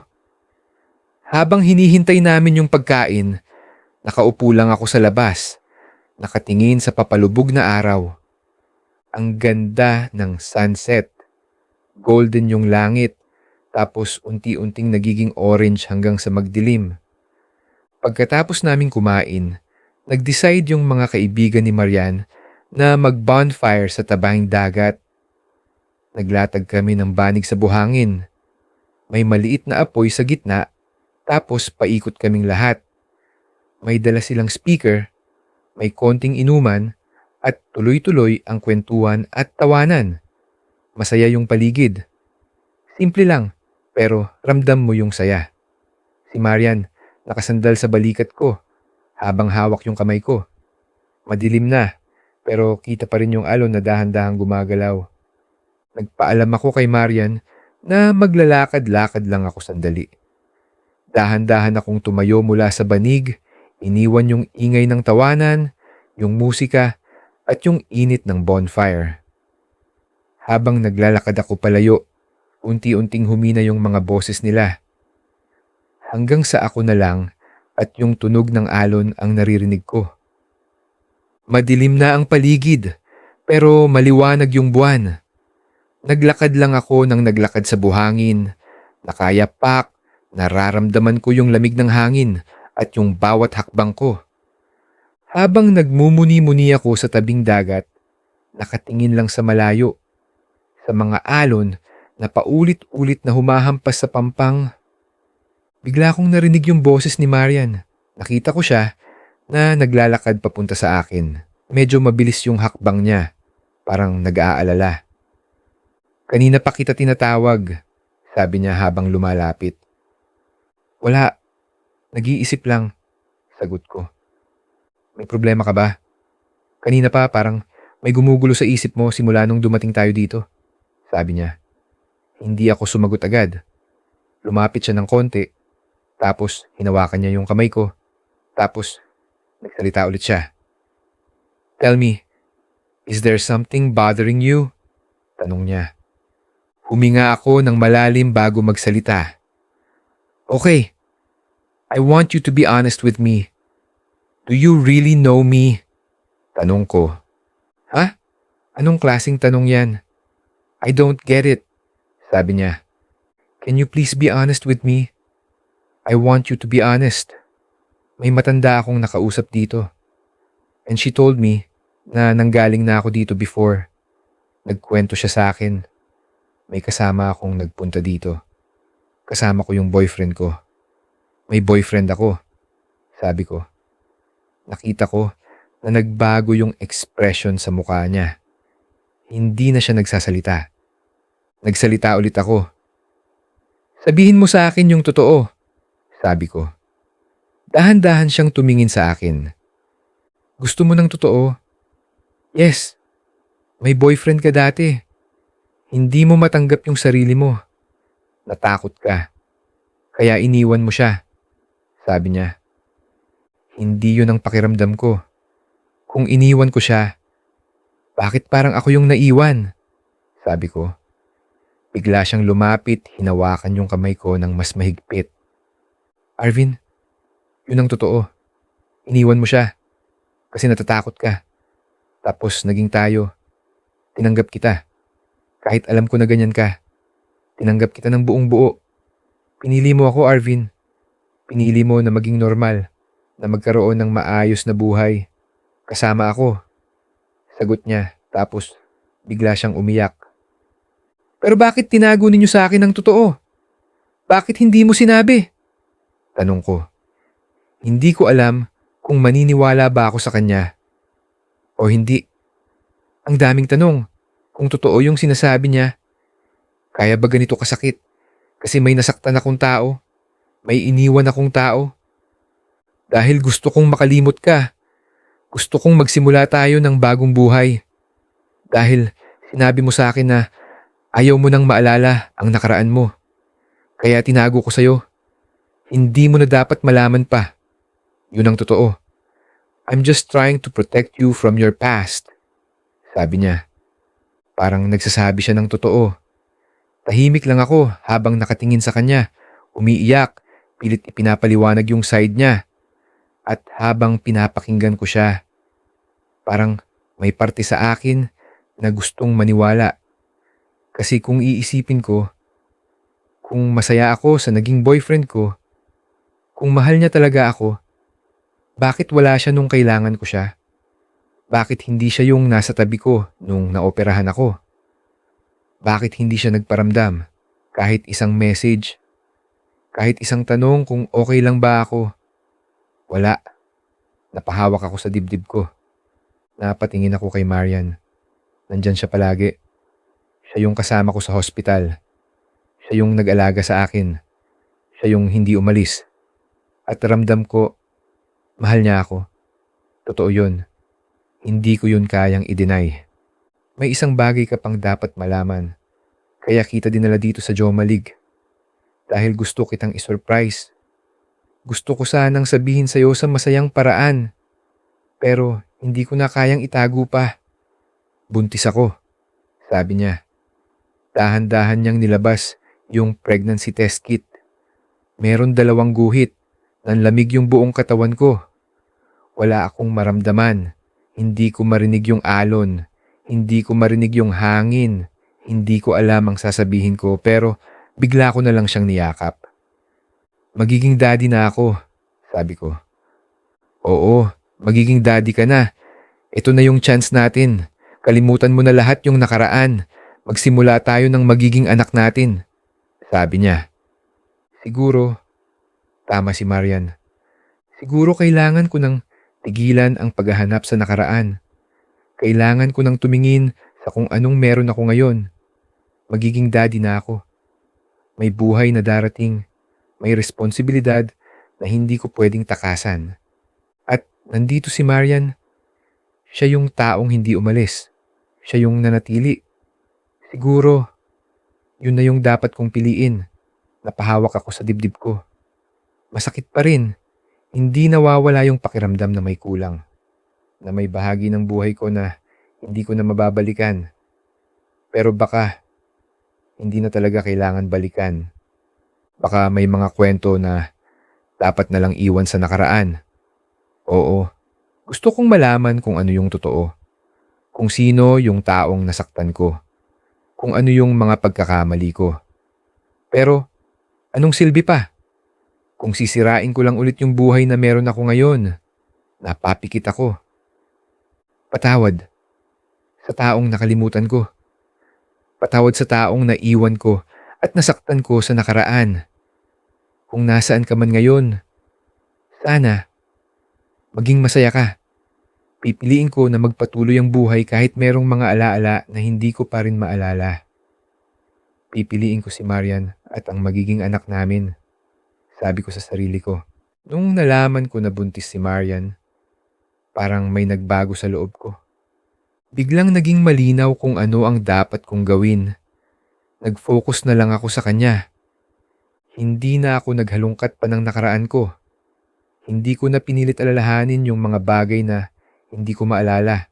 Habang hinihintay namin yung pagkain, nakaupo lang ako sa labas, nakatingin sa papalubog na araw. Ang ganda ng sunset. Golden yung langit, tapos unti-unting nagiging orange hanggang sa magdilim. Pagkatapos naming kumain, nag-decide yung mga kaibigan ni Marian na mag-bonfire sa tabahing dagat. Naglatag kami ng banig sa buhangin. May maliit na apoy sa gitna, tapos paikot kaming lahat. May dala silang speaker, may konting inuman, at tuloy-tuloy ang kwentuhan at tawanan. Masaya yung paligid. Simple lang, pero ramdam mo yung saya. Si Marian, nakasandal sa balikat ko, habang hawak yung kamay ko. Madilim na, pero kita pa rin yung alon na dahan-dahang gumagalaw. Nagpaalam ako kay Marian na maglalakad-lakad lang ako sandali. Dahan-dahan akong tumayo mula sa banig, iniwan yung ingay ng tawanan, yung musika, at yung init ng bonfire. Habang naglalakad ako palayo, unti-unting humina yung mga boses nila. Hanggang sa ako na lang at yung tunog ng alon ang naririnig ko. Madilim na ang paligid, pero maliwanag yung buwan. Naglakad lang ako ng naglakad sa buhangin. Nakayapak, nararamdaman ko yung lamig ng hangin at yung bawat hakbang ko. Habang nagmumuni-muni ako sa tabing dagat, nakatingin lang sa malayo. Sa mga alon na paulit-ulit na humahampas sa pampang. Bigla kong narinig yung boses ni Marian. Nakita ko siya na naglalakad papunta sa akin. Medyo mabilis yung hakbang niya, parang nag-aalala. Kanina pa kita tinatawag, sabi niya habang lumalapit. Wala, nag-iisip lang, sagot ko. May problema ka ba? Kanina pa parang may gumugulo sa isip mo simula nung dumating tayo dito, sabi niya. Hindi ako sumagot agad. Lumapit siya ng konti, tapos hinawakan niya yung kamay ko, tapos nagsalita ulit siya. Tell me, is there something bothering you? Tanong niya. Huminga ako ng malalim bago magsalita. Okay, I want you to be honest with me. Do you really know me? Tanong ko. Ha? Anong klaseng tanong yan? I don't get it, sabi niya. Can you please be honest with me? I want you to be honest. May matanda akong nakausap dito. And she told me na nanggaling na ako dito before. Nagkwento siya sa akin. May kasama akong nagpunta dito. Kasama ko yung boyfriend ko. May boyfriend ako, sabi ko. Nakita ko na nagbago yung expression sa mukha niya. Hindi na siya nagsasalita. Nagsalita ulit ako. Sabihin mo sa akin yung totoo, sabi ko. Dahan-dahan siyang tumingin sa akin. Gusto mo ng totoo? Yes. May boyfriend ka dati. Hindi mo matanggap yung sarili mo. Natakot ka. Kaya iniwan mo siya, sabi niya. Hindi yun ang pakiramdam ko. Kung iniwan ko siya, bakit parang ako yung naiwan? Sabi ko. Bigla siyang lumapit, hinawakan yung kamay ko ng mas mahigpit. Arvin, yun ang totoo. Iniwan mo siya. Kasi natatakot ka. Tapos naging tayo. Tinanggap kita. Kahit alam ko na ganyan ka. Tinanggap kita ng buong buo. Pinili mo ako, Arvin. Pinili mo na maging normal. Na magkaroon ng maayos na buhay. Kasama ako. Sagot niya, tapos bigla siyang umiyak. Pero bakit tinago ninyo sa akin ang totoo? Bakit hindi mo sinabi? Tanong ko. Hindi ko alam kung maniniwala ba ako sa kanya o hindi. Ang daming tanong kung totoo yung sinasabi niya. Kaya ba ganito kasakit? Kasi may nasaktan akong tao. May iniwan akong tao. Dahil gusto kong makalimot ka. Gusto kong magsimula tayo ng bagong buhay. Dahil sinabi mo sa akin na ayaw mo nang maalala ang nakaraan mo. Kaya tinago ko sa'yo. Hindi mo na dapat malaman pa. Yun ang totoo. I'm just trying to protect you from your past. Sabi niya. Parang nagsasabi siya ng totoo. Tahimik lang ako habang nakatingin sa kanya. Umiiyak, pilit ipinapaliwanag yung side niya. At habang pinapakinggan ko siya, parang may parte sa akin na gustong maniwala. Kasi kung iisipin ko, kung masaya ako sa naging boyfriend ko, kung mahal niya talaga ako, bakit wala siya nung kailangan ko siya? Bakit hindi siya yung nasa tabi ko nung naoperahan ako? Bakit hindi siya nagparamdam? Kahit isang message, kahit isang tanong kung okay lang ba ako? Wala. Napahawak ako sa dibdib ko. Napatingin ako kay Marian. Nandyan siya palagi. Siya yung kasama ko sa hospital. Siya yung nag-alaga sa akin. Siya yung hindi umalis. At ramdam ko, mahal niya ako. Totoo yun. Hindi ko yun kayang i-deny. May isang bagay ka pang dapat malaman. Kaya kita dinala dito sa Joma League. Dahil gusto kitang isurprise. Gusto ko sanang sabihin sa'yo sa masayang paraan. Pero hindi ko na kayang itago pa. Buntis ako, sabi niya. Dahan-dahan niyang nilabas yung pregnancy test kit. Meron 2 guhit. Nanlamig yung buong katawan ko. Wala akong maramdaman. Hindi ko marinig yung alon. Hindi ko marinig yung hangin. Hindi ko alam ang sasabihin ko pero bigla ko na lang siyang niyakap. Magiging daddy na ako, sabi ko. Oo, magiging daddy ka na. Ito na yung chance natin. Kalimutan mo na lahat yung nakaraan. Magsimula tayo ng magiging anak natin, sabi niya. Siguro, tama si Marian. Siguro kailangan ko ng tigilan ang paghahanap sa nakaraan. Kailangan ko ng tumingin sa kung anong meron ako ngayon. Magiging daddy na ako. May buhay na darating. May responsibilidad na hindi ko pwedeng takasan. At nandito si Marian. Siya yung taong hindi umalis. Siya yung nanatili. Siguro, yun na yung dapat kong piliin. Napahawak ako sa dibdib ko. Masakit pa rin. Hindi nawawala yung pakiramdam na may kulang. Na may bahagi ng buhay ko na hindi ko na mababalikan. Pero baka, hindi na talaga kailangan balikan. Baka may mga kwento na dapat na lang iwan sa nakaraan. Oo, gusto kong malaman kung ano yung totoo. Kung sino yung taong nasaktan ko. Kung ano yung mga pagkakamali ko. Pero, anong silbi pa? Kung sisirain ko lang ulit yung buhay na meron ako ngayon, napapikit ako. Patawad sa taong nakalimutan ko. Patawad sa taong naiwan ko at nasaktan ko sa nakaraan. Kung nasaan ka man ngayon, sana maging masaya ka. Pipiliin ko na magpatuloy ang buhay kahit merong mga alaala na hindi ko pa rin maalala. Pipiliin ko si Marian at ang magiging anak namin, sabi ko sa sarili ko. Nung nalaman ko na buntis si Marian, parang may nagbago sa loob ko. Biglang naging malinaw kung ano ang dapat kong gawin. Nag-focus na lang ako sa kanya. Hindi na ako naghalungkat pa ng nakaraan ko. Hindi ko na pinilit alalahanin yung mga bagay na hindi ko maalala.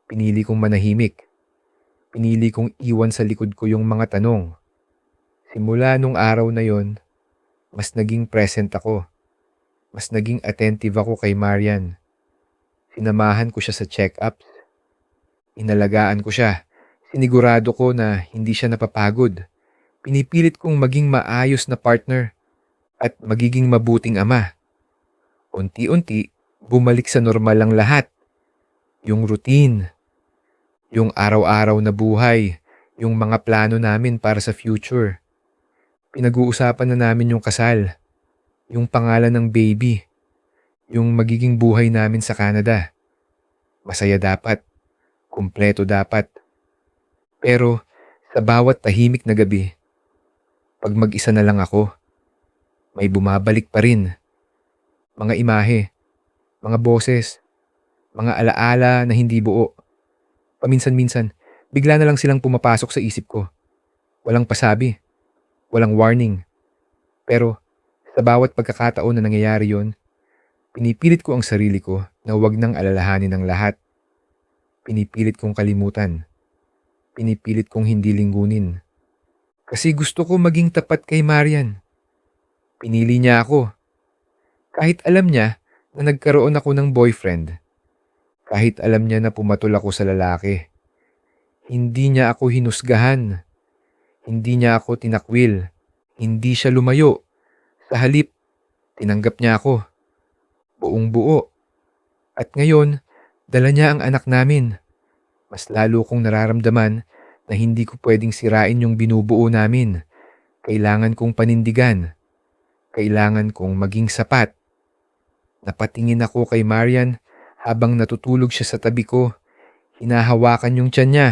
Pinili kong manahimik. Pinili kong iwan sa likod ko yung mga tanong. Simula nung araw na yon, mas naging present ako. Mas naging attentive ako kay Marian. Sinamahan ko siya sa check-ups. Inalagaan ko siya. Sinigurado ko na hindi siya napapagod. Pinipilit kong maging maayos na partner at magiging mabuting ama. Unti-unti, bumalik sa normal lang lahat. Yung routine, yung araw-araw na buhay, yung mga plano namin para sa future. Pinag-uusapan na namin yung kasal, yung pangalan ng baby, yung magiging buhay namin sa Canada. Masaya dapat, kumpleto dapat. Pero sa bawat tahimik na gabi, pag mag-isa na lang ako, may bumabalik pa rin. Mga imahe, mga boses, mga alaala na hindi buo. Paminsan-minsan, bigla na lang silang pumapasok sa isip ko. Walang pasabi, walang warning. Pero sa bawat pagkakataon na nangyayari yon, pinipilit ko ang sarili ko na huwag nang alalahanin ang lahat. Pinipilit kong kalimutan. Pinipilit kong hindi linggunin. Kasi gusto ko maging tapat kay Marian. Pinili niya ako. Kahit alam niya na nagkaroon ako ng boyfriend. Kahit alam niya na pumatol ako sa lalaki. Hindi niya ako hinusgahan. Hindi niya ako tinakwil. Hindi siya lumayo. Sa halip, tinanggap niya ako. Buong buo. At ngayon, dala niya ang anak namin. Mas lalo kong nararamdaman na hindi ko pwedeng sirain yung binubuo namin. Kailangan kong panindigan. Kailangan kong maging sapat. Napatingin ako kay Marian habang natutulog siya sa tabi ko. Hinahawakan yung tiyan niya.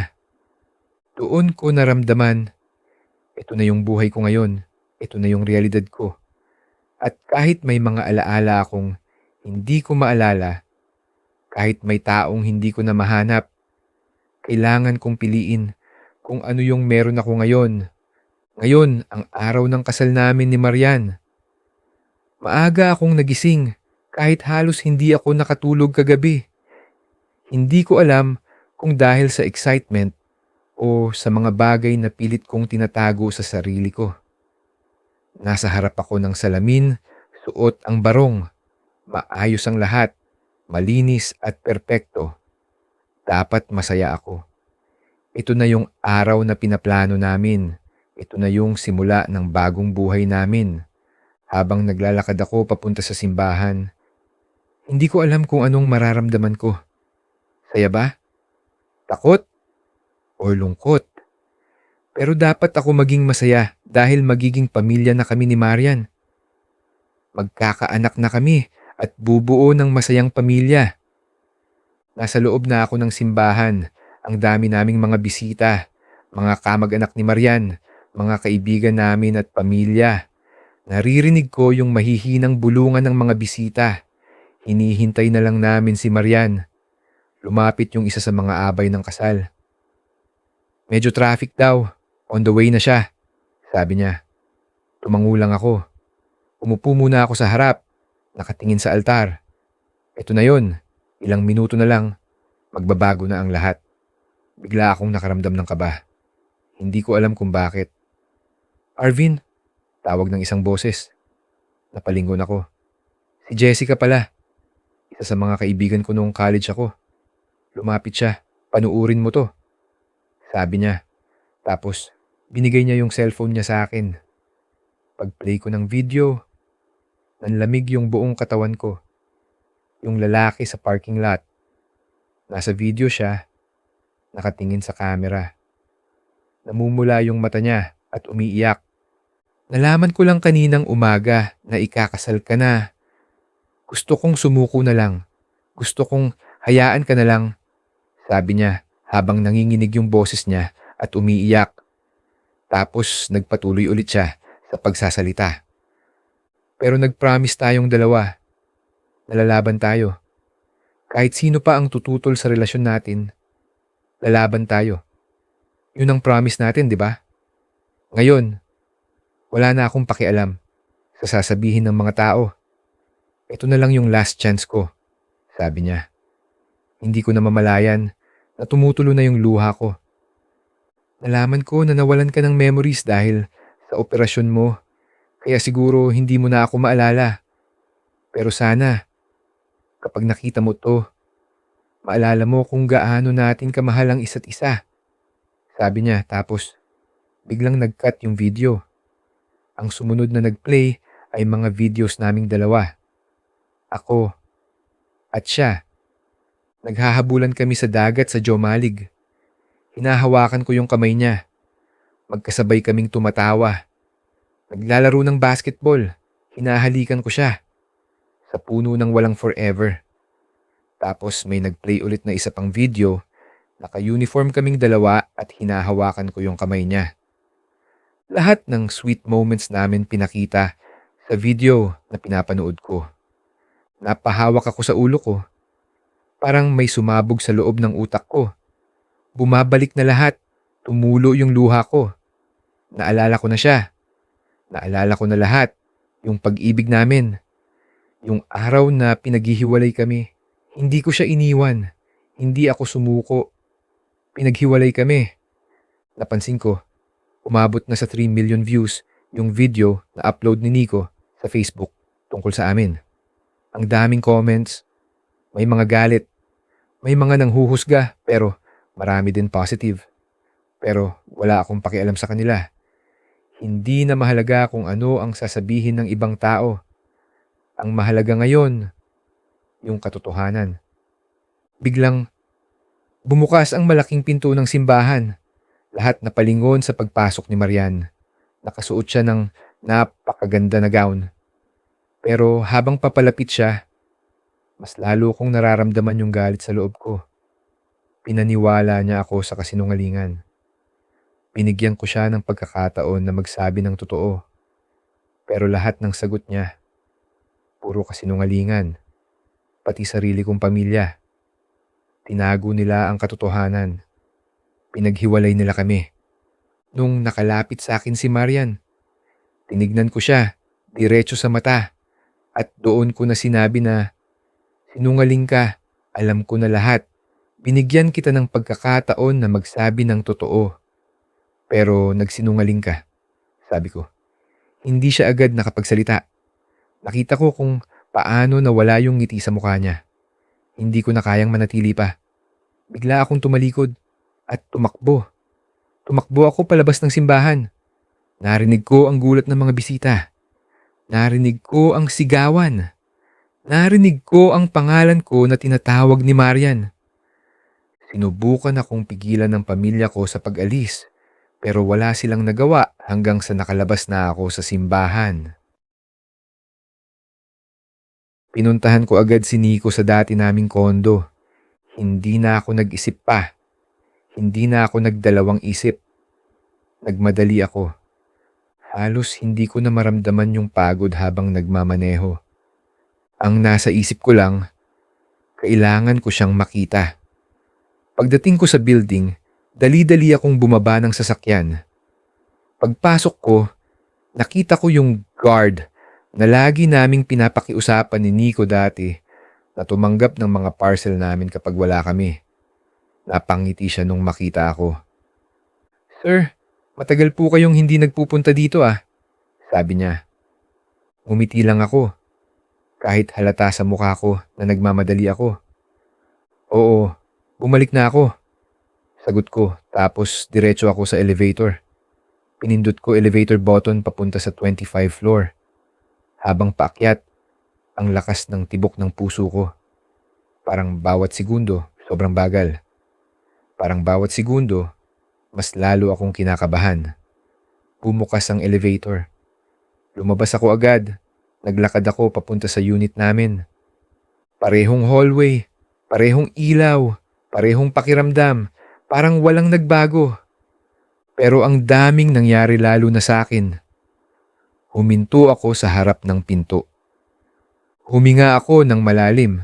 Doon ko naramdaman, ito na yung buhay ko ngayon. Ito na yung realidad ko. At kahit may mga alaala akong hindi ko maalala, kahit may taong hindi ko na mahanap, kailangan kong piliin kung ano yung meron ako ngayon. Ngayon, ang araw ng kasal namin ni Marian. Maaga akong nagising kahit halos hindi ako nakatulog kagabi. Hindi ko alam kung dahil sa excitement o sa mga bagay na pilit kong tinatago sa sarili ko. Nasa harap ako ng salamin, suot ang barong. Maayos ang lahat, malinis at perpekto. Dapat masaya ako. Ito na yung araw na pinaplano namin. Ito na yung simula ng bagong buhay namin. Habang naglalakad ako papunta sa simbahan, hindi ko alam kung anong mararamdaman ko. Saya ba? Takot? O lungkot? Pero dapat ako maging masaya dahil magiging pamilya na kami ni Marian. Magkakaanak na kami at bubuo ng masayang pamilya. Nasa loob na ako ng simbahan. Ang dami naming mga bisita, mga kamag-anak ni Marian, mga kaibigan namin at pamilya. Naririnig ko yung mahihinang bulungan ng mga bisita. Hinihintay na lang namin si Marian. Lumapit yung isa sa mga abay ng kasal. Medyo traffic daw. On the way na siya, sabi niya. Tumango lang ako. Umupo muna ako sa harap, nakatingin sa altar. Ito na yon, ilang minuto na lang, magbabago na ang lahat. Bigla akong nakaramdam ng kaba. Hindi ko alam kung bakit. Arvin, tawag ng isang boses. Napalingon ako. Si Jessica pala. Isa sa mga kaibigan ko noong college ako. Lumapit siya, panuurin mo to. Sabi niya. Tapos, binigay niya yung cellphone niya sa akin. Pag-play ko ng video, nanlamig yung buong katawan ko. Yung lalaki sa parking lot. Nasa video siya, nakatingin sa camera. Namumula yung mata niya at umiiyak. Nalaman ko lang kaninang umaga na ikakasal ka na. Gusto kong sumuko na lang. Gusto kong hayaan ka na lang. Sabi niya habang nanginginig yung boses niya at umiiyak. Tapos nagpatuloy ulit siya sa pagsasalita. Pero nag-promise tayong dalawa. Nalalaban tayo. Kahit sino pa ang tututol sa relasyon natin, lalaban tayo. Yun ang promise natin, di ba? Ngayon, wala na akong pakialam sa sasabihin ng mga tao. Ito na lang yung last chance ko, sabi niya. Hindi ko na mamalayan na tumutulo na yung luha ko. Nalaman ko na nawalan ka ng memories dahil sa operasyon mo, kaya siguro hindi mo na ako maalala. Pero sana, kapag nakita mo to, maalala mo kung gaano natin kamahal ang isa't isa. Sabi niya, tapos biglang nag-cut yung video. Ang sumunod na nag-play ay mga videos naming dalawa. Ako at siya. Naghahabulan kami sa dagat sa Jomalig. Hinahawakan ko yung kamay niya. Magkasabay kaming tumatawa. Naglalaro ng basketball. Hinahalikan ko siya. Sa puno ng walang forever. Tapos may nag-play ulit na isa pang video. Naka-uniform kaming dalawa at hinahawakan ko yung kamay niya. Lahat ng sweet moments namin pinakita sa video na pinapanood ko. Napahawak ako sa ulo ko. Parang may sumabog sa loob ng utak ko. Bumabalik na lahat. Tumulo yung luha ko. Naalala ko na siya. Naalala ko na lahat. Yung pag-ibig namin. Yung araw na pinaghihiwalay kami. Hindi ko siya iniwan. Hindi ako sumuko. Pinaghiwalay kami. Napansin ko, umabot na sa 3 million views yung video na upload ni Nico sa Facebook tungkol sa amin. Ang daming comments. May mga galit. May mga nanghuhusga pero marami din positive. Pero wala akong pakialam sa kanila. Hindi na mahalaga kung ano ang sasabihin ng ibang tao. Ang mahalaga ngayon, yung katotohanan. Biglang bumukas ang malaking pinto ng simbahan. Lahat napalingon sa pagpasok ni Marian. Nakasuot siya ng napakaganda na gown. Pero habang papalapit siya, mas lalo kong nararamdaman yung galit sa loob ko. Pinaniwala niya ako sa kasinungalingan. Binigyan ko siya ng pagkakataon na magsabi ng totoo. Pero lahat ng sagot niya, puro kasinungalingan. Pati sarili kong pamilya. Tinago nila ang katotohanan. Pinaghiwalay nila kami. Nung nakalapit sa akin si Marian, tinignan ko siya, diretso sa mata. At doon ko na sinabi na, sinungaling ka, alam ko na lahat. Binigyan kita ng pagkakataon na magsabi ng totoo. Pero nagsinungaling ka, sabi ko. Hindi siya agad nakapagsalita. Nakita ko kung paano nawala yung ngiti sa mukha niya. Hindi ko na kayang manatili pa. Bigla akong tumalikod at tumakbo. Tumakbo ako palabas ng simbahan. Narinig ko ang gulat ng mga bisita. Narinig ko ang sigawan. Narinig ko ang pangalan ko na tinatawag ni Marian. Sinubukan akong pigilan ng pamilya ko sa pag-alis, pero wala silang nagawa hanggang sa nakalabas na ako sa simbahan. Pinuntahan ko agad si Nico sa dati naming kondo. Hindi na ako nag-isip pa. Hindi na ako nagdalawang isip. Nagmadali ako. Halos hindi ko na maramdaman yung pagod habang nagmamaneho. Ang nasa isip ko lang, kailangan ko siyang makita. Pagdating ko sa building, dali-dali akong bumaba ng sasakyan. Pagpasok ko, nakita ko yung guard na lagi naming pinapakiusapan ni Nico dati na tumanggap ng mga parcel namin kapag wala kami. Napangiti siya nung makita ako. "Sir, matagal po kayong hindi nagpupunta dito ah," sabi niya. Ngumiti lang ako, kahit halata sa mukha ko na nagmamadali ako. "Oo, bumalik na ako," sagot ko, tapos diretso ako sa elevator. Pinindot ko elevator button papunta sa 25 floor. Habang paakyat, ang lakas ng tibok ng puso ko. Parang bawat segundo, sobrang bagal. Parang bawat segundo, mas lalo akong kinakabahan. Bumukas ang elevator. Lumabas ako agad. Naglakad ako papunta sa unit namin. Parehong hallway, parehong ilaw, parehong pakiramdam, parang walang nagbago. Pero ang daming nangyari lalo na sa akin. Huminto ako sa harap ng pinto. Huminga ako ng malalim.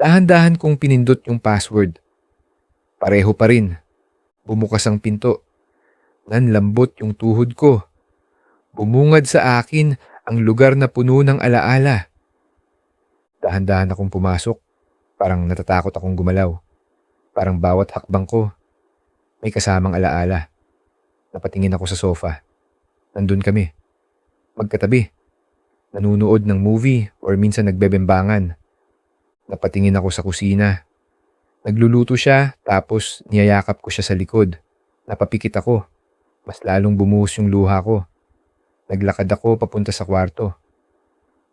Dahan-dahan kong pinindot yung password. Pareho pa rin. Bumukas ang pinto. Nanlambot yung tuhod ko. Bumungad sa akin ang lugar na puno ng alaala. Dahan-dahan akong pumasok. Parang natatakot akong gumalaw. Parang bawat hakbang ko, may kasamang alaala. Napatingin ako sa sofa. Nandun kami. Magkatabi. Nanunood ng movie or minsan nagbebembangan. Napatingin ako sa kusina. Nagluluto siya tapos niyayakap ko siya sa likod. Napapikit ako. Mas lalong bumuhos yung luha ko. Naglakad ako papunta sa kwarto.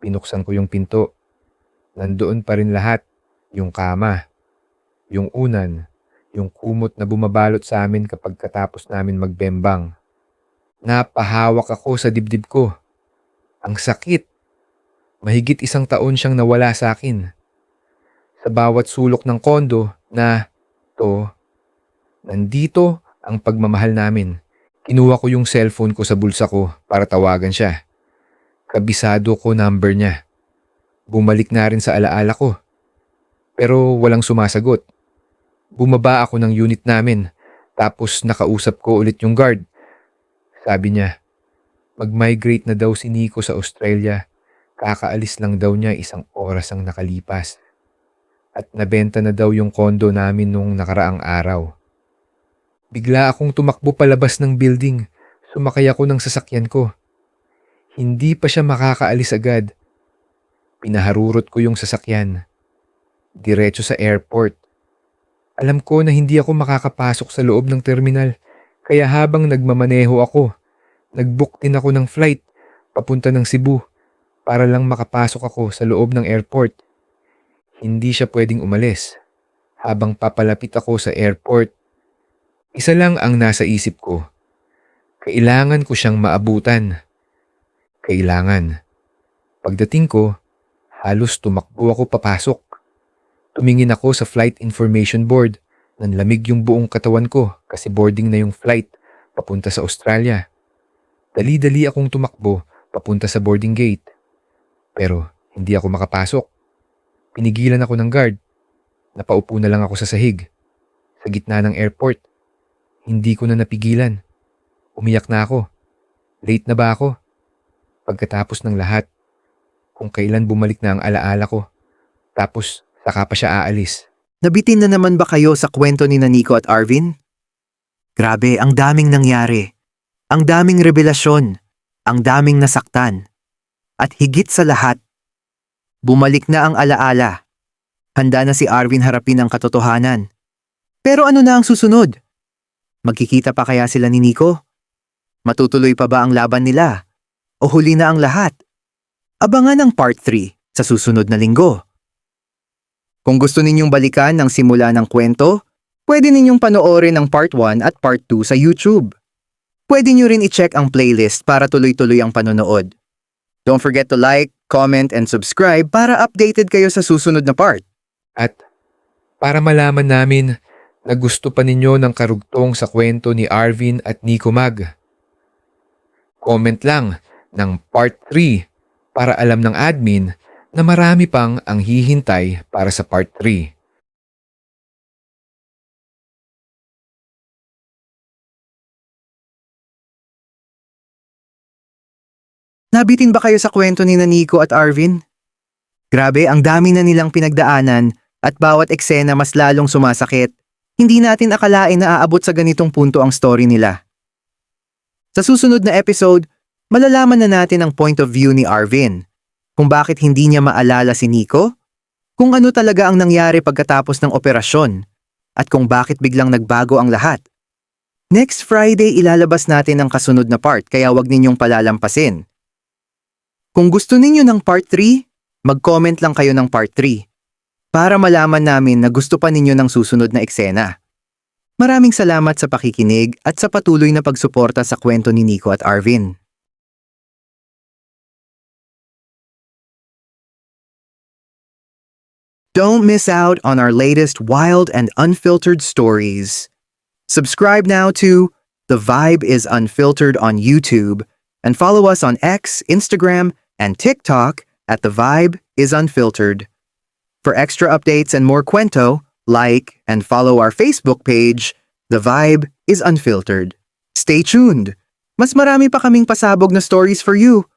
Pinuksan ko yung pinto. Nandoon pa rin lahat. Yung kama. Yung unan. Yung kumot na bumabalot sa amin kapag katapos namin magbembang. Napahawak ako sa dibdib ko. Ang sakit. Mahigit 1 taon siyang nawala sa akin. Sa bawat sulok ng kondo na nandito ang pagmamahal namin. Kinuha ko yung cellphone ko sa bulsa ko para tawagan siya. Kabisado ko number niya. Bumalik na rin sa alaala ko. Pero walang sumasagot. Bumaba ako ng unit namin tapos nakausap ko ulit yung guard. Sabi niya, mag-migrate na daw si Nico sa Australia. Kakaalis lang daw niya 1 oras ang nakalipas. At nabenta na daw yung kondo namin nung nakaraang araw. Bigla akong tumakbo palabas ng building. Sumakay ako ng sasakyan ko. Hindi pa siya makakaalis agad. Pinaharurot ko yung sasakyan. Diretso sa airport. Alam ko na hindi ako makakapasok sa loob ng terminal. Kaya habang nagmamaneho ako, nag-book din ako ng flight papunta ng Cebu para lang makapasok ako sa loob ng airport. Hindi siya pwedeng umalis. Habang papalapit ako sa airport, isa lang ang nasa isip ko. Kailangan ko siyang maabutan. Kailangan. Pagdating ko, halos tumakbo ako papasok. Tumingin ako sa flight information board. Nanlamig yung buong katawan ko kasi boarding na yung flight papunta sa Australia. Dali-dali akong tumakbo papunta sa boarding gate. Pero hindi ako makapasok. Pinigilan ako ng guard. Napaupo na lang ako sa sahig. Sa gitna ng airport. Hindi ko na napigilan. Umiyak na ako. Late na ba ako? Pagkatapos ng lahat, kung kailan bumalik na ang alaala ko. Tapos saka pa siya aalis. Nabitin na naman ba kayo sa kwento ni Nico at Arvin? Grabe, ang daming nangyari. Ang daming revelasyon. Ang daming nasaktan. At higit sa lahat, bumalik na ang alaala. Handa na si Arvin harapin ang katotohanan. Pero ano na ang susunod? Magkikita pa kaya sila ni Nico? Matutuloy pa ba ang laban nila? O huli na ang lahat? Abangan ang part 3 sa susunod na linggo. Kung gusto ninyong balikan ng simula ng kwento, pwede ninyong panoorin ang part 1 at part 2 sa YouTube. Pwede nyo rin i-check ang playlist para tuloy-tuloy ang panonood. Don't forget to like, comment, and subscribe para updated kayo sa susunod na part. At para malaman namin na gusto pa ninyo ng karugtong sa kwento ni Arvin at Nico Mag, comment lang ng part 3 para alam ng admin na marami pang ang hihintay para sa part 3. Nabitin ba kayo sa kwento ni Nico at Arvin? Grabe, ang dami na nilang pinagdaanan at bawat eksena mas lalong sumasakit. Hindi natin akalain na aabot sa ganitong punto ang story nila. Sa susunod na episode, malalaman na natin ang point of view ni Arvin. Kung bakit hindi niya maalala si Nico, kung ano talaga ang nangyari pagkatapos ng operasyon, at kung bakit biglang nagbago ang lahat. Next Friday ilalabas natin ang kasunod na part kaya wag ninyong palalampasin. Kung gusto ninyo ng part 3, mag-comment lang kayo ng part 3 para malaman namin na gusto pa ninyo ng susunod na eksena. Maraming salamat sa pakikinig at sa patuloy na pagsuporta sa kwento ni Nico at Arvin. Don't miss out on our latest wild and unfiltered stories. Subscribe now to The Vibe is Unfiltered on YouTube and follow us on X, Instagram, and TikTok at The Vibe is Unfiltered. For extra updates and more kwento, like and follow our Facebook page, The Vibe is Unfiltered. Stay tuned! Mas marami pa kaming pasabog na stories for you.